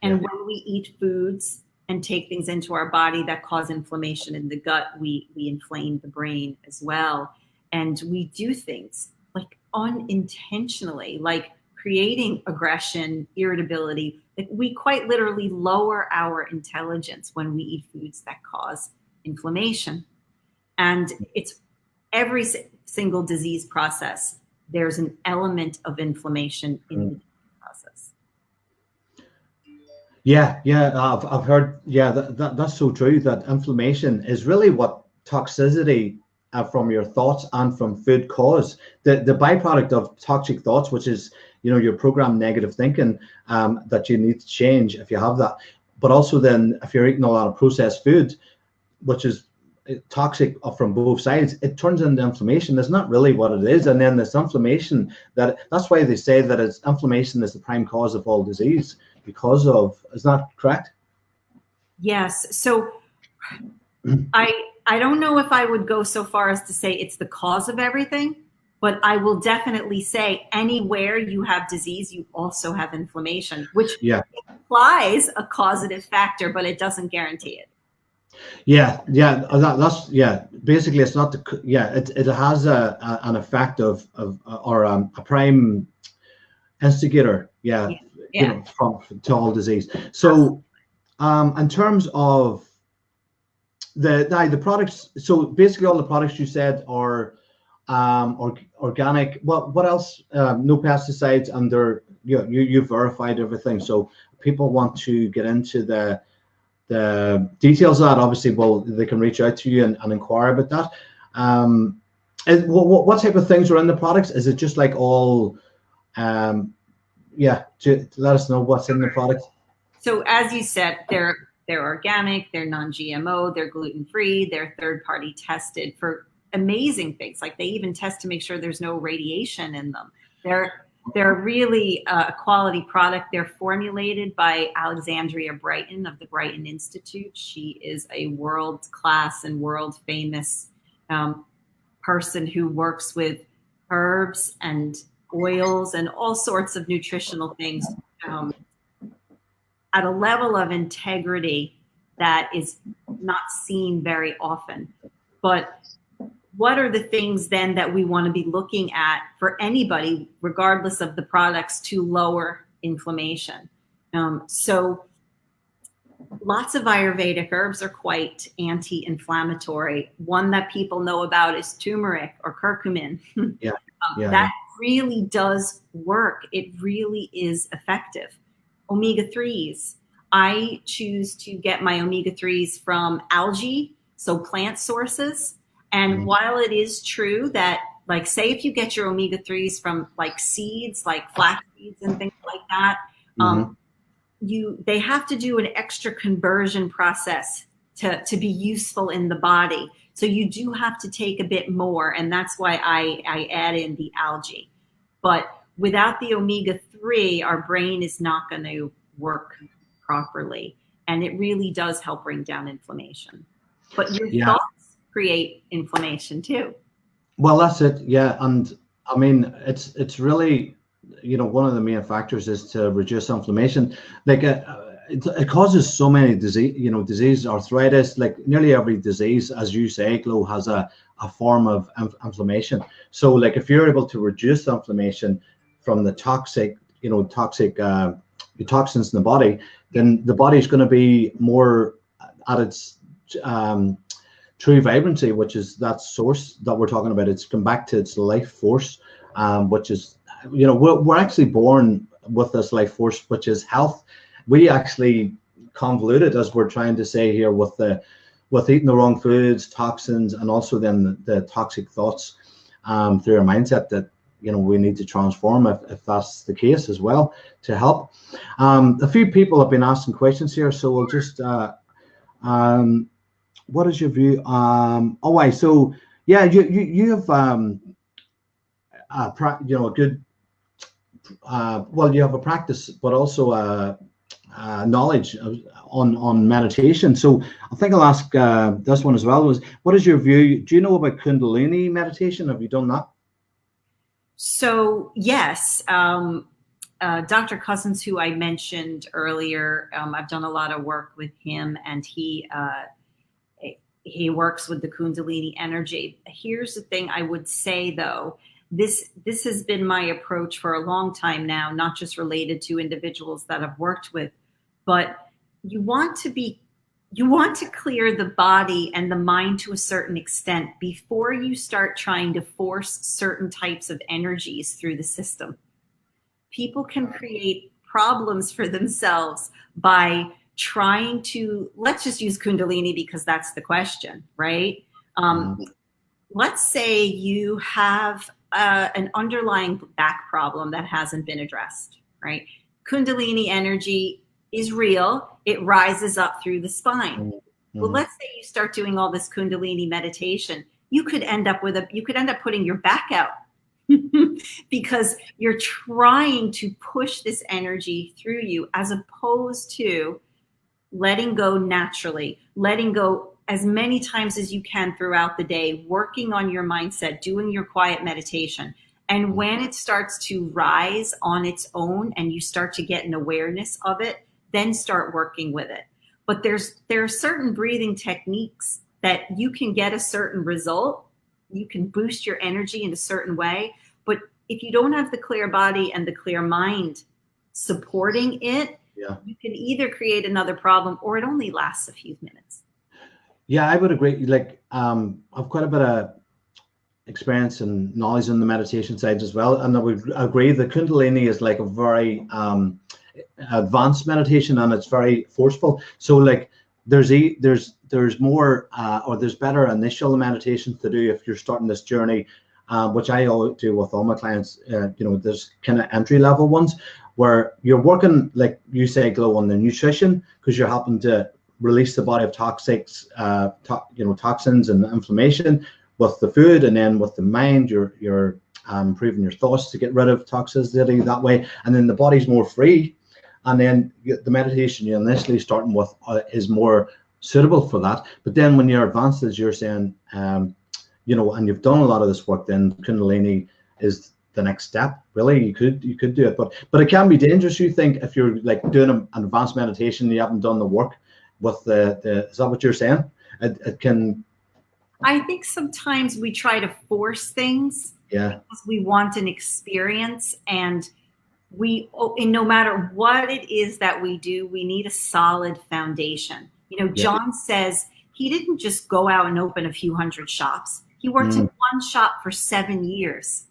And when we eat foods and take things into our body that cause inflammation in the gut, we inflame the brain as well. And we do things like unintentionally, like creating aggression, irritability. Like we quite literally lower our intelligence when we eat foods that cause inflammation. And it's every single disease process. There's an element of inflammation in the process. Yeah, I've heard. Yeah, that's so true. That inflammation is really what toxicity from your thoughts and from food cause. The byproduct of toxic thoughts, which is your programmed negative thinking, that you need to change if you have that. But also then, if you're eating a lot of processed food, which is toxic from both sides, it turns into inflammation. That's not really what it is. And then this inflammation, that's why they say that inflammation is the prime cause of all disease, because of, is that correct? Yes. So I don't know if I would go so far as to say it's the cause of everything, but I will definitely say anywhere you have disease, you also have inflammation, which implies a causative factor, but it doesn't guarantee it. That's basically it's not it has an effect of or a prime instigator to all disease. So in terms of the products, so basically all the products you said are organic. What else? No pesticides, and you verified everything. So people want to get into the details of that, obviously, they can reach out to you and inquire about that. And what type of things are in the products? Is it just like all, to let us know what's in the products. So as you said, they're organic, they're non-GMO, they're gluten-free, they're third-party tested for amazing things. Like they even test to make sure there's no radiation in them. They're really a quality product. They're formulated by Alexandria Brighton of the Brighton Institute. She is a world-class and world-famous person who works with herbs and oils and all sorts of nutritional things at a level of integrity that is not seen very often. But what are the things then that we want to be looking at for anybody, regardless of the products, to lower inflammation? So lots of Ayurvedic herbs are quite anti-inflammatory. One that people know about is turmeric or curcumin. That really does work. It really is effective. Omega-3s. I choose to get my omega-3s from algae, so plant sources. And while it is true that, like, say if you get your omega-3s from like seeds, like flax seeds and things like that, they have to do an extra conversion process to be useful in the body. So you do have to take a bit more, and that's why I add in the algae. But without the omega-3, our brain is not going to work properly, and it really does help bring down inflammation. But your thoughts create inflammation too. Well, that's it. Yeah, and I mean, it's really, one of the main factors is to reduce inflammation. Like it causes so many disease, arthritis. Like nearly every disease, as you say, Glo, has a form of inflammation. So, like if you're able to reduce inflammation from the toxic toxins in the body, then the body's going to be more at its true vibrancy, which is that source that we're talking about. It's come back to its life force, which is, we're actually born with this life force, which is health. We actually convolute it, as we're trying to say here, with eating the wrong foods, toxins, and also then the toxic thoughts through our mindset that we need to transform if that's the case as well to help. A few people have been asking questions here, so we'll just what is your view? So yeah, you have a good well, you have a practice, but also knowledge on meditation. So I think I'll ask this one as well. Was what is your view? Do you know about Kundalini meditation? Have you done that? So yes, Dr. Cousins, who I mentioned earlier, I've done a lot of work with him, and he works with the Kundalini energy. Here's the thing I would say, though. This has been my approach for a long time now, not just related to individuals that I've worked with, but you want to clear the body and the mind to a certain extent before you start trying to force certain types of energies through the system. People can create problems for themselves by trying to, let's just use Kundalini because that's the question, right? Let's say you have an underlying back problem that hasn't been addressed, right? Kundalini energy is real. It rises up through the spine. Well, let's say you start doing all this Kundalini meditation. You could end up putting your back out because you're trying to push this energy through you, as opposed to letting go naturally, letting go as many times as you can throughout the day, working on your mindset, doing your quiet meditation. And when it starts to rise on its own and you start to get an awareness of it, then start working with it. But there are certain breathing techniques that you can get a certain result. You can boost your energy in a certain way. But if you don't have the clear body and the clear mind supporting it, you can either create another problem, or it only lasts a few minutes. Yeah, I would agree. Like, I've quite a bit of experience and knowledge on the meditation side as well, and I would agree that Kundalini is like a very advanced meditation, and it's very forceful. So like there's more or there's better initial meditations to do if you're starting this journey, which I always do with all my clients. There's kind of entry level ones where you're working, like you say, Glo, on the nutrition, because you're helping to release the body of toxins and inflammation with the food, and then with the mind, you're improving your thoughts to get rid of toxicity that way, and then the body's more free. And then the meditation you're initially starting with is more suitable for that. But then when you're advanced, as you're saying, and you've done a lot of this work, then Kundalini is the next step. Really, you could do it, but it can be dangerous. You think if you're like doing an advanced meditation, you haven't done the work with the is that what you're saying? It can. I think sometimes we try to force things because we want an experience, and no matter what it is that we do, we need a solid foundation. John says he didn't just go out and open a few hundred shops. He worked in one shop for 7 years.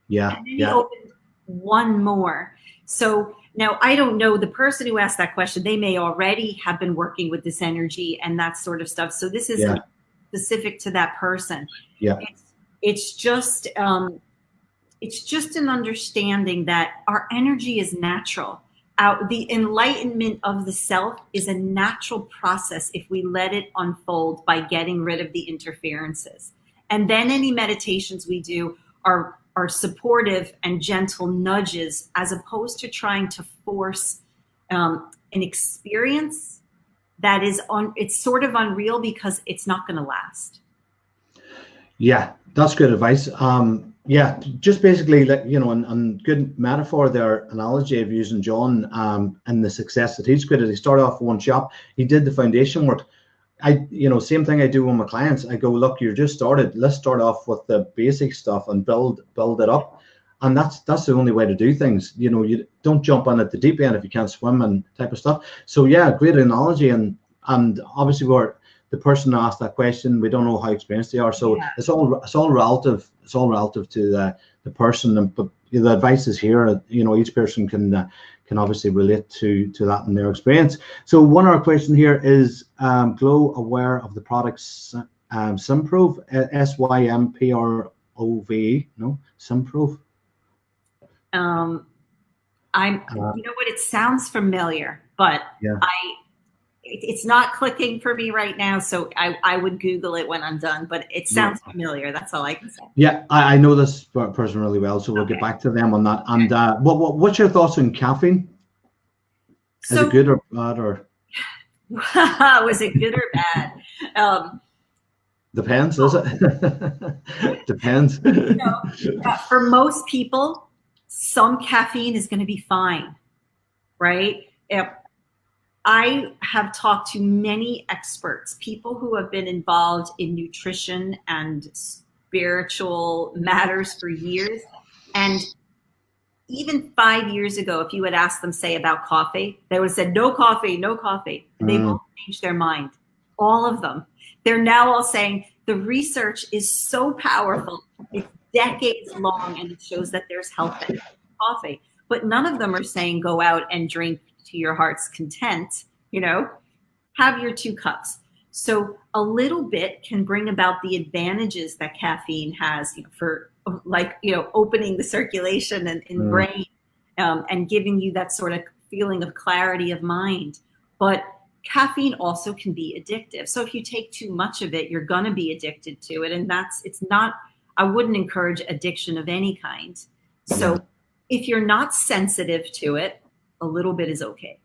And then he opened one more. So now I don't know, the person who asked that question, they may already have been working with this energy and that sort of stuff. So this isn't specific to that person. It's just an understanding that our energy is natural. The enlightenment of the self is a natural process if we let it unfold by getting rid of the interferences. And then any meditations we do are supportive and gentle nudges, as opposed to trying to force an experience that is it's sort of unreal because it's not going to last. Yeah, that's good advice. Yeah, just basically, like, and good metaphor there, analogy of using John, and the success that he's created. He started off with one shop. He did the foundation work. Same thing I do with my clients. I go, look, you're just started. Let's start off with the basic stuff and build it up. And that's the only way to do things. You don't jump on at the deep end if you can't swim and type of stuff. So yeah, great analogy. And obviously the person who asked that question, we don't know how experienced they are. So Yeah. it's all relative. It's all relative to the person. But the advice is here. Each person can obviously relate to that in their experience. So one other question here is, Glow aware of the products Symprove, Symprove, no, Symprove. You know what? It sounds familiar, but Yeah. it's not clicking for me right now. So I would Google it when I'm done, but it sounds familiar. That's all I can say. Yeah, I know this person really well, so we'll get back to them on that. And what's your thoughts on caffeine? Is it good or bad, or was it good or bad? Depends, is it? Depends. For most people, some caffeine is going to be fine, right? I have talked to many experts, people who have been involved in nutrition and spiritual matters for years. And even 5 years ago, if you had asked them, say, about coffee, they would have said, no coffee, no coffee. They've all changed their mind, all of them. They're now all saying the research is so powerful, it's decades long, and it shows that there's health benefits in coffee. But none of them are saying go out and drink to your heart's content, have your 2 cups. So a little bit can bring about the advantages that caffeine has, for opening the circulation in brain, and giving you that sort of feeling of clarity of mind. But caffeine also can be addictive. So if you take too much of it, you're going to be addicted to it. And I wouldn't encourage addiction of any kind. So if you're not sensitive to it, a little bit is okay.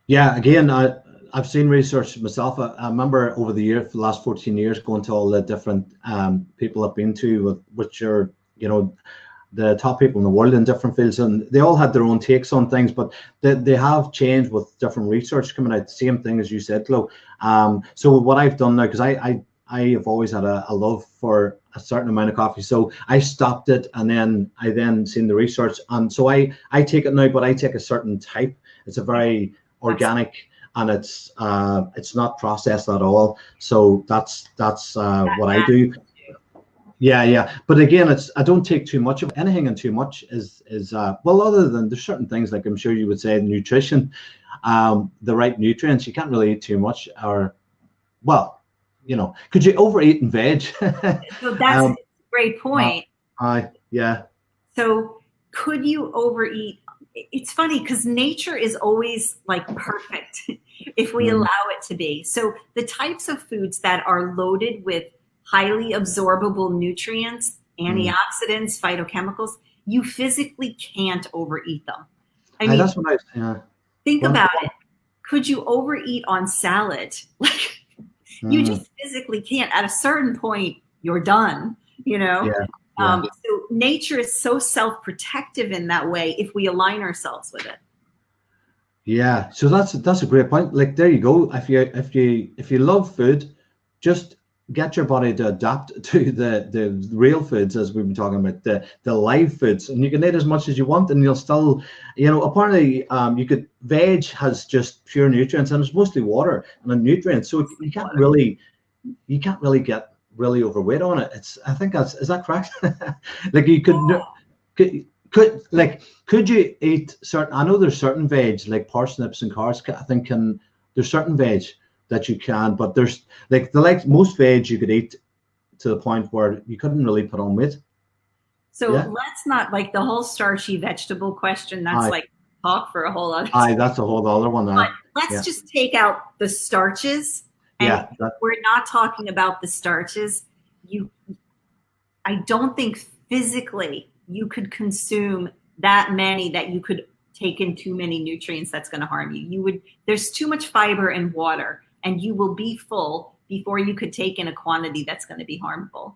Yeah, again, I've seen research myself. I remember over the year, for the last 14 years, going to all the different people I've been to, which are, the top people in the world in different fields, and they all had their own takes on things, but they have changed with different research coming out. Same thing as you said, Chloe. So what I've done now, because I have always had a love for a certain amount of coffee, so I stopped it, and then I seen the research, and so I take it now, but I take a certain type. It's a very organic, and it's not processed at all. So that's what I do. Yeah. But again, I don't take too much of anything, and too much is well, other than there's certain things, like I'm sure you would say, nutrition, the right nutrients. You can't really eat too much, or, well, could you overeat in veg? So that's a great point. Yeah. So could you overeat? It's funny because nature is always like perfect if we allow it to be. So the types of foods that are loaded with highly absorbable nutrients, antioxidants, phytochemicals, you physically can't overeat them. I mean, that's what think about it. Could you overeat on salad? Like, you just physically can't. At a certain point, you're done, So nature is so self-protective in that way if we align ourselves with it. Yeah, so that's a great point. Like, there you go. If you love food, just get your body to adapt to the real foods, as we've been talking about, the live foods, and you can eat as much as you want, and you'll still, apparently, veg has just pure nutrients, and it's mostly water and nutrients, so you can't really get really overweight on it. I think is that correct? Like, you could you eat certain? I know there's certain veg like parsnips and carrots. I think there's certain veg that you can, but there's most veg you could eat to the point where you couldn't really put on weight. So let's not, like, the whole starchy vegetable question. That's like talk for a whole other. That's a whole other one. But let's just take out the starches. And we're not talking about the starches. I don't think physically you could consume that many that you could take in too many nutrients that's going to harm you. There's too much fiber in water, and you will be full before you could take in a quantity that's going to be harmful.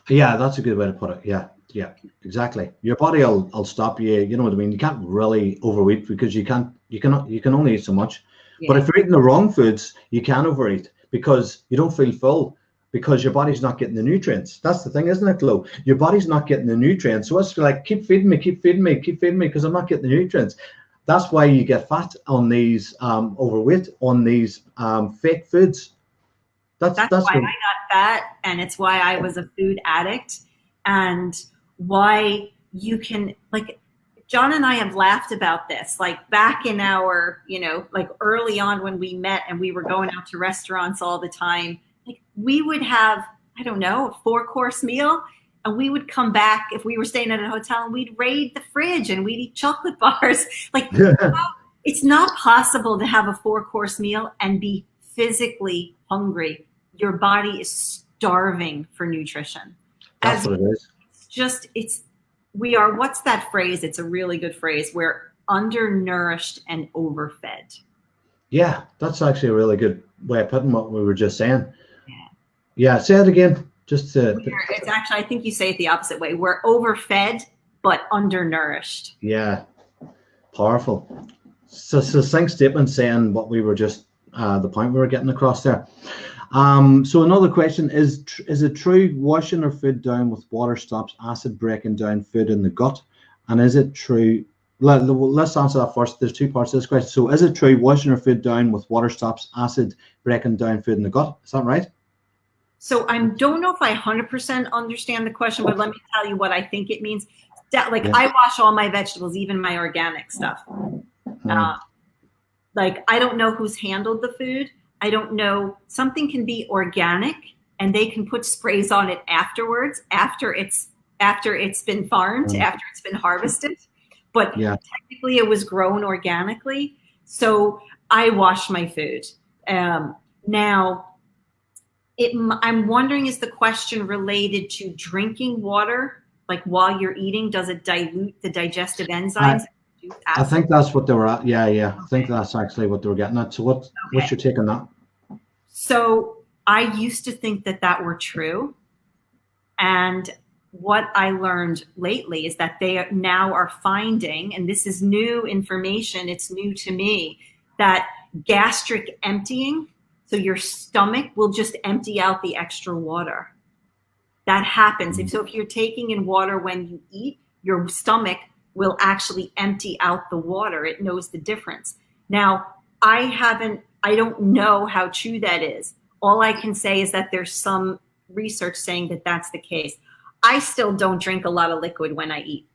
Yeah, that's a good way to put it. Yeah, yeah, exactly. Your body will stop you. You know what I mean? You can't really overeat because you can only eat so much. Yeah. But if you're eating the wrong foods, you can overeat because you don't feel full because your body's not getting the nutrients. That's the thing, isn't it, Glo? Your body's not getting the nutrients. So it's like, keep feeding me, keep feeding me, keep feeding me because I'm not getting the nutrients. That's why you get fat on these overweight on these fake foods. That's why I got fat, and it's why I was a food addict, and why you can, like, John and I have laughed about this, like back in our, like early on when we met and we were going out to restaurants all the time, like we would have, I don't know, a 4-course meal, and we would come back if we were staying at a hotel and we'd raid the fridge and we'd eat chocolate bars. Like, it's not possible to have a 4-course meal and be physically hungry. Your body is starving for nutrition. That's what it is. We are, what's that phrase? It's a really good phrase. We're undernourished and overfed. Yeah, that's actually a really good way of putting what we were just saying. Yeah, say it again. It's actually, I think you say it the opposite way. We're overfed, but undernourished. Yeah, powerful. So succinct statement saying what we were just, the point we were getting across there. So another question is it true washing our food down with water stops acid breaking down food in the gut? And is it true, let's answer that first. There's 2 parts to this question. So is it true washing our food down with water stops acid breaking down food in the gut? Is that right? So I don't know if I 100% understand the question, but let me tell you what I think it means. I wash all my vegetables, even my organic stuff. Like, I don't know who's handled the food. I don't know. Something can be organic and they can put sprays on it afterwards, after it's been farmed, after it's been harvested. But technically it was grown organically. So I wash my food. Now, I'm wondering, is the question related to drinking water? Like while you're eating, does it dilute the digestive enzymes? I think that's what they were at. Yeah. I think that's actually what they were getting at. So what's your take on that? So I used to think that were true. And what I learned lately is that they now are finding, and this is new information, it's new to me, that gastric emptying, so your stomach will just empty out the extra water. That happens. So if you're taking in water when you eat, your stomach will actually empty out the water. It knows the difference. Now, I don't know how true that is. All I can say is that there's some research saying that that's the case. I still don't drink a lot of liquid when I eat.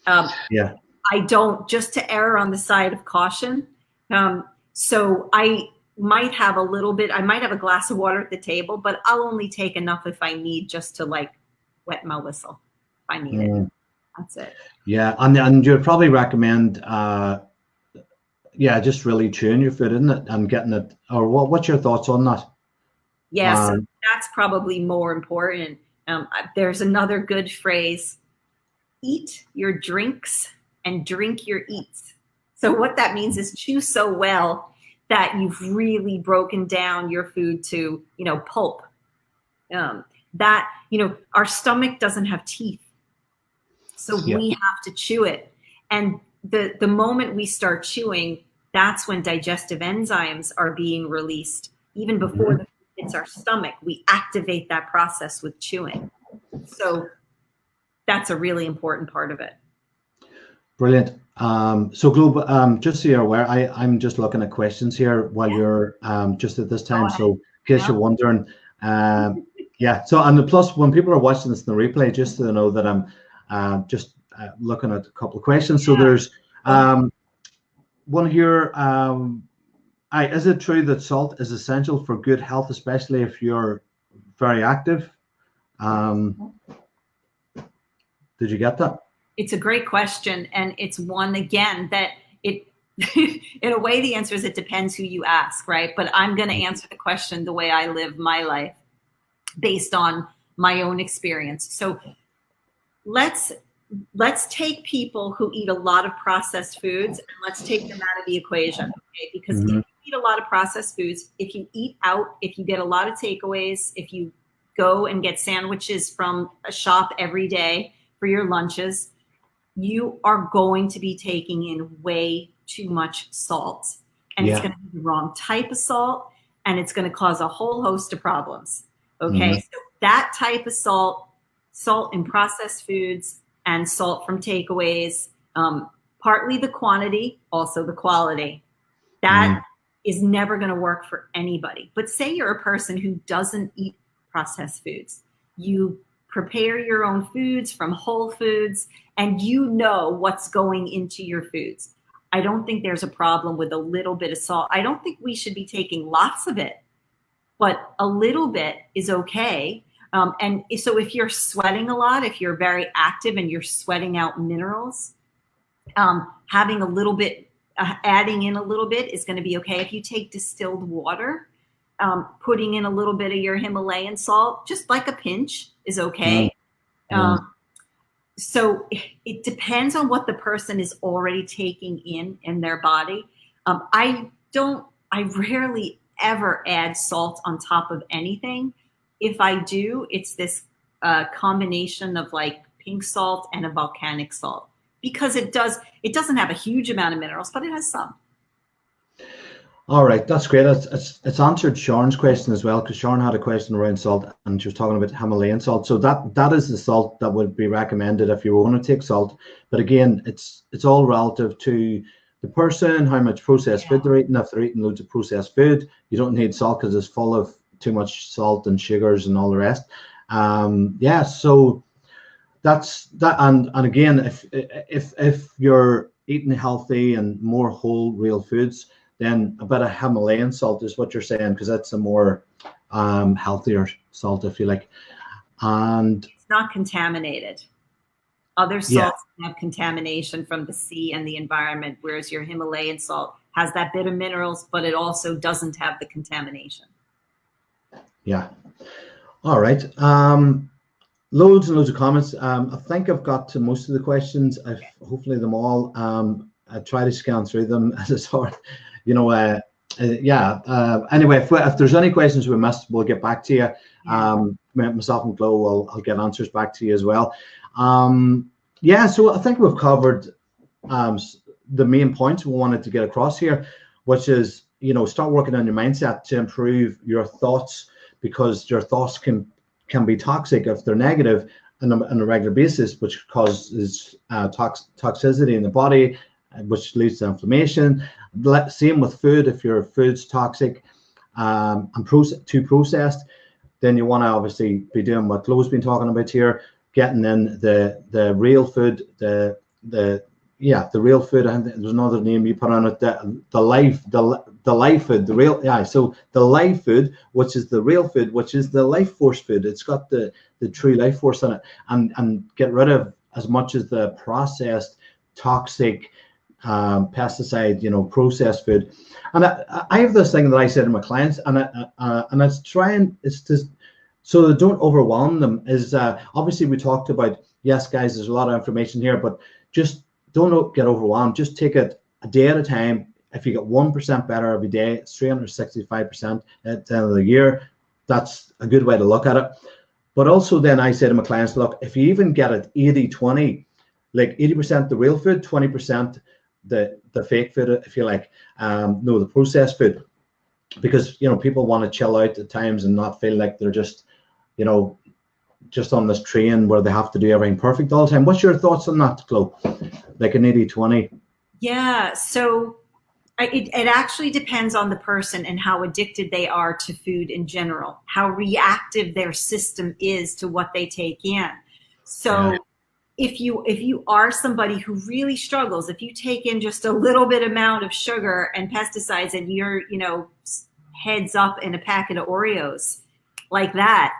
I don't, just to err on the side of caution. So I might have a little bit, I might have a glass of water at the table, but I'll only take enough if I need, just to like wet my whistle if I need it. That's it. Yeah, and you'd probably recommend, just really chewing your food, isn't it, and getting it. Or what's your thoughts on that? Yeah, so that's probably more important. There's another good phrase: eat your drinks and drink your eats. So what that means is chew so well that you've really broken down your food to, pulp. That, our stomach doesn't have teeth. So we have to chew it. And the moment we start chewing, that's when digestive enzymes are being released. Even before the food hits our stomach, we activate that process with chewing. So that's a really important part of it. Brilliant. So Glo, just so you're aware, I'm just looking at questions here while you're just at this time. So in case you're wondering, so, and plus when people are watching this in the replay, just to know that I'm just looking at a couple of questions. So there's one here. Is it true that salt is essential for good health, especially if you're very active? Did you get that? It's a great question. And it's one, again, that it, in a way, the answer is it depends who you ask, right? But I'm going to answer the question the way I live my life based on my own experience. So let's take people who eat a lot of processed foods and let's take them out of the equation, okay? Because if you eat a lot of processed foods, if you eat out, if you get a lot of takeaways, if you go and get sandwiches from a shop every day for your lunches, you are going to be taking in way too much salt. And it's going to be the wrong type of salt, and it's going to cause a whole host of problems. Okay, so that type of salt in processed foods and salt from takeaways, partly the quantity, also the quality. That is never going to work for anybody. But say you're a person who doesn't eat processed foods. You prepare your own foods from whole foods, and you know what's going into your foods. I don't think there's a problem with a little bit of salt. I don't think we should be taking lots of it, but a little bit is okay. And so if you're sweating a lot, if you're very active and you're sweating out minerals, having a little bit, adding in a little bit is going to be okay. If you take distilled water, putting in a little bit of your Himalayan salt, just like a pinch, is okay. So it depends on what the person is already taking in their body. I rarely ever add salt on top of anything. If I do, it's this combination of like pink salt and a volcanic salt, because it doesn't have a huge amount of minerals, but it has some. All right, that's great. It's answered Sharon's question as well, because Sharon had a question around salt, and she was talking about Himalayan salt. So that is the salt that would be recommended if you want to take salt. But again, it's all relative to the person, how much processed food they're eating. If they're eating loads of processed food, you don't need salt because it's full of too much salt and sugars and all the rest. So that's that. And again, if you're eating healthy and more whole, real foods, then a bit of Himalayan salt is what you're saying, because that's a more healthier salt, if you like. And it's not contaminated. Other salts have contamination from the sea and the environment, whereas your Himalayan salt has that bit of minerals, but it also doesn't have the contamination. Yeah. All right. Loads and loads of comments. I think I've got to most of the questions. Hopefully them all. I try to scan through them as it's hard. Anyway, if there's any questions we missed, we'll get back to you. Myself and Chloe I'll get answers back to you as well. So I think we've covered the main points we wanted to get across here, which is, start working on your mindset to improve your thoughts, because your thoughts can be toxic if they're negative on a regular basis, which causes toxicity in the body, which leads to inflammation. Same with food. If your food's toxic and too processed, then you want to obviously be doing what Chloe's been talking about here, getting in the real food, the real food. I think there's another name you put on it, the live food, so the live food, which is the real food, which is the life force food. It's got the true life force in it, and get rid of as much as the processed, toxic, pesticide, processed food. And I have this thing that I say to my clients, and it's just so they don't overwhelm them. Is obviously we talked about, yes, guys, there's a lot of information here, but just don't get overwhelmed. Just take it a day at a time. If you get 1% better every day, it's 365% at the end of the year. That's a good way to look at it. But also then I say to my clients, look, if you even get it 80-20, like 80% the real food, 20% the fake food, if you like, the processed food, because people want to chill out at times and not feel like they're just on this train where they have to do everything perfect all the time. What's your thoughts on that, Chloe? Like an 80-20? Yeah, so it actually depends on the person and how addicted they are to food in general, how reactive their system is to what they take in. So if you are somebody who really struggles, if you take in just a little bit amount of sugar and pesticides and you're, heads up in a packet of Oreos like that,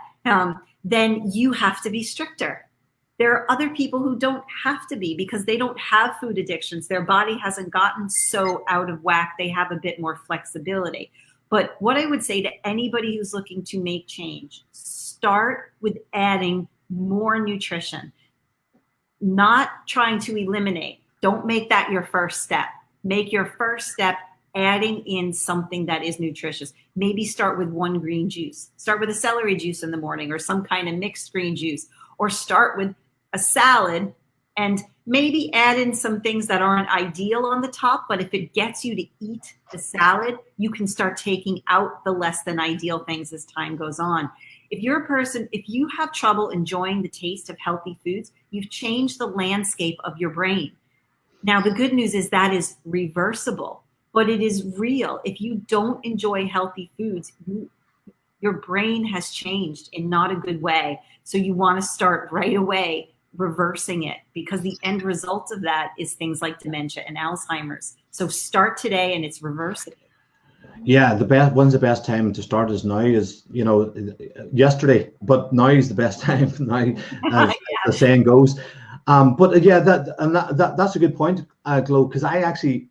then you have to be stricter. There are other people who don't have to be, because they don't have food addictions. Their body hasn't gotten so out of whack. They have a bit more flexibility. But what I would say to anybody who's looking to make change, start with adding more nutrition, not trying to eliminate. Don't make that your first step. Make your first step adding in something that is nutritious. Maybe start with one green juice. Start with a celery juice in the morning, or some kind of mixed green juice, or start with a salad and maybe add in some things that aren't ideal on the top. But if it gets you to eat the salad, you can start taking out the less than ideal things as time goes on. If you're a person, if you have trouble enjoying the taste of healthy foods, you've changed the landscape of your brain. Now, the good news is that is reversible, but it is real. If you don't enjoy healthy foods, your brain has changed in not a good way. So you want to start right away reversing it, because the end result of that is things like dementia and Alzheimer's. So start today and it's reversible. Yeah, when's the best time to start is now, is, you know, yesterday, but now is the best time now, as the saying goes. But yeah, that's a good point, Glo, because I actually,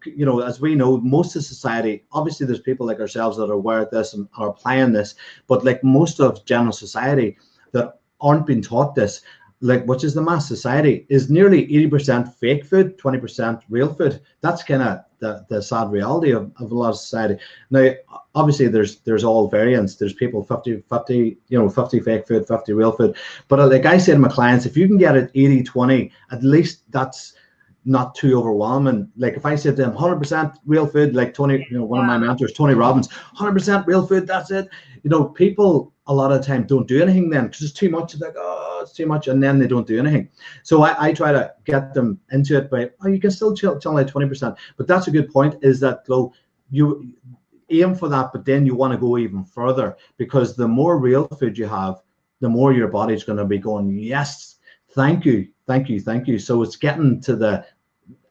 you know, as we know, most of society, obviously there's people like ourselves that are aware of this and are applying this, but like most of general society that aren't being taught this, like, which is the mass society, is nearly 80% fake food, 20% real food. That's kind of the sad reality of a lot of society. Now, obviously there's all variants. There's people 50, you know, 50 fake food, 50 real food. But like I say to my clients, if you can get it 80-20, at least that's not too overwhelming. Like if I said to them 100% real food, like Tony, you know, one of my mentors, Tony Robbins, 100% real food, that's it. You know, people a lot of the time don't do anything then, because it's too much. It's like, oh, it's too much, and then they don't do anything. So I try to get them into it by, oh, you can still chill like 20%. But that's a good point, is that, Glo, you aim for that, but then you want to go even further, because the more real food you have, the more your body's going to be going, yes, thank you, thank you, thank you. So it's getting to the,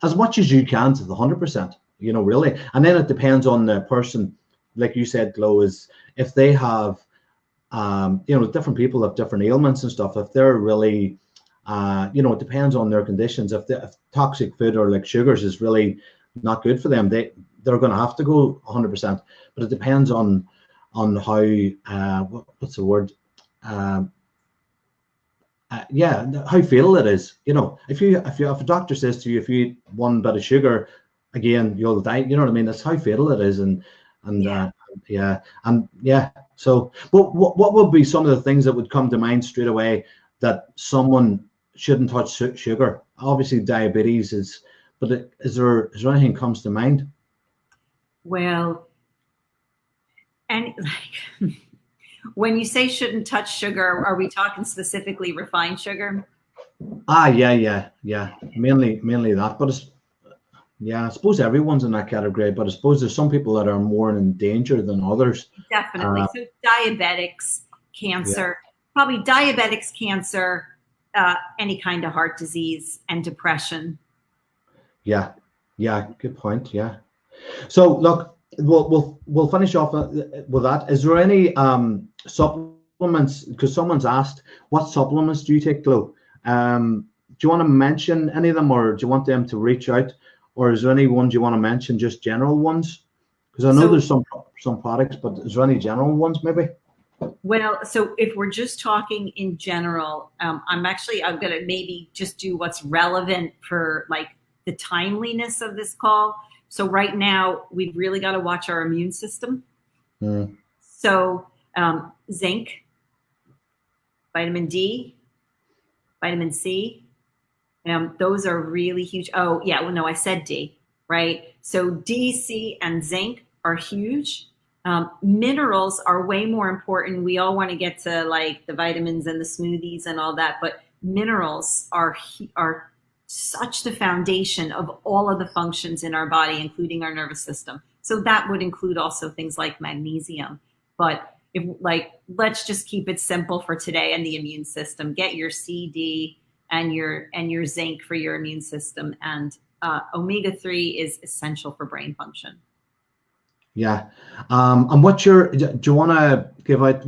as much as you can, to the 100%, you know, really. And then it depends on the person, like you said, Glo, is if they have, you know, different people have different ailments and stuff. If they're really, you know, it depends on their conditions. If toxic food or like sugars is really not good for them, they're going to have to go 100%. But it depends on how, what's the word? Yeah, how fatal it is. You know, if a doctor says to you, if you eat one bit of sugar, again, you'll die. You know what I mean? That's how fatal it is. And yeah. So, but what would be some of the things that would come to mind straight away that someone shouldn't touch sugar? Obviously, diabetes is, but is there anything comes to mind? Well, and like, when you say shouldn't touch sugar, are we talking specifically refined sugar? Yeah. Mainly that, but it's, yeah, I suppose everyone's in that category, but I suppose there's some people that are more in danger than others. Definitely. So diabetics, cancer, probably diabetics, cancer, any kind of heart disease, and depression. Yeah, good point. Yeah. So look, we'll finish off with that. Is there any supplements? Because someone's asked, what supplements do you take, Glo? Do you want to mention any of them, or do you want them to reach out? Or is there any ones you want to mention, just general ones? Because I know there's some products, but is there any general ones maybe? Well, so if we're just talking in general, I'm going to maybe just do what's relevant for like the timeliness of this call. So right now, we've really got to watch our immune system. So zinc, vitamin D, vitamin C, those are really huge. Oh, yeah. Well, no, I said D, right? So D, C, and zinc are huge. Minerals are way more important. We all want to get to like the vitamins and the smoothies and all that, but minerals are such the foundation of all of the functions in our body, including our nervous system. So that would include also things like magnesium. But let's just keep it simple for today and the immune system. Get your C, D, and your zinc for your immune system, and omega-3 is essential for brain function. Yeah. And what's do you want to give out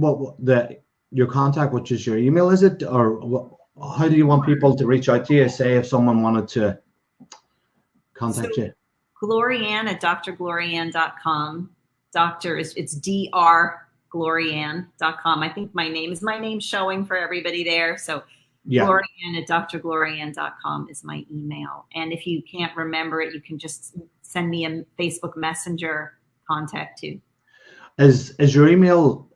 your contact, which is your email, is it, or how do you want people to reach out to you, say if someone wanted to contact you? Glorianne at drglorianne.com. Doctor it's drglorianne.com. I think my name's showing for everybody there. So Yeah. Glorianne at drglorianne.com is my email. And if you can't remember it, you can just send me a Facebook Messenger contact too. Is your email,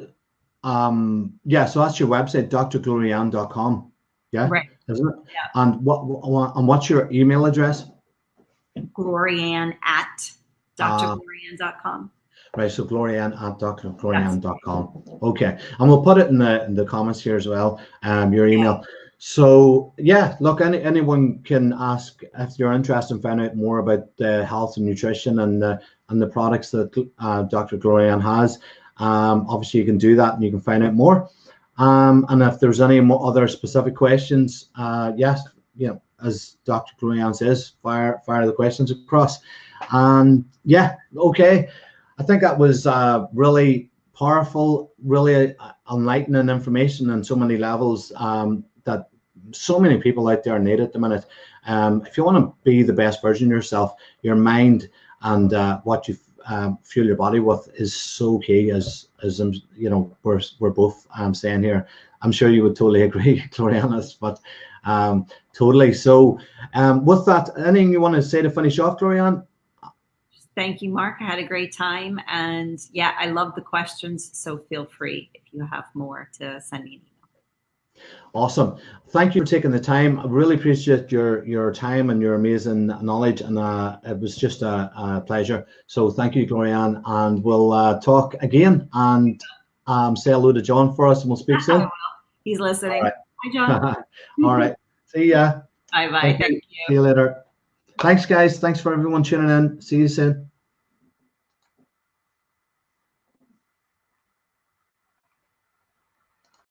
yeah, so that's your website, drglorianne.com. Yeah, right. Isn't it? Yeah. And what's your email address? Glorianne at drglorianne.com. Right, so Glorianne at drglorianne.com. Okay, and we'll put it in the comments here as well, your email. Yeah. So yeah, look, anyone can ask if you're interested in finding out more about health and nutrition and the products that Dr. Glorianne has. Obviously, you can do that and you can find out more. And if there's any other specific questions, yes, you know, as Dr. Glorianne says, fire the questions across. And yeah, okay. I think that was really powerful, really enlightening information on so many levels that so many people out there need at the minute. If you want to be the best version of yourself, your mind and what you fuel your body with is so key, as you know, we're both saying here. I'm sure you would totally agree, Glorianne, but totally. So with that, anything you want to say to finish off, Glorianne? Thank you, Mark. I had a great time. And yeah, I love the questions. So feel free, if you have more, to send me an email. Awesome. Thank you for taking the time. I really appreciate your time and your amazing knowledge. And it was just a pleasure. So thank you, Glorianne. And we'll talk again, and say hello to John for us, and we'll speak soon. He's listening. Right. Hi, John. All right. See ya. Bye-bye. Thank you. See you later. Thanks, guys. Thanks for everyone tuning in. See you soon.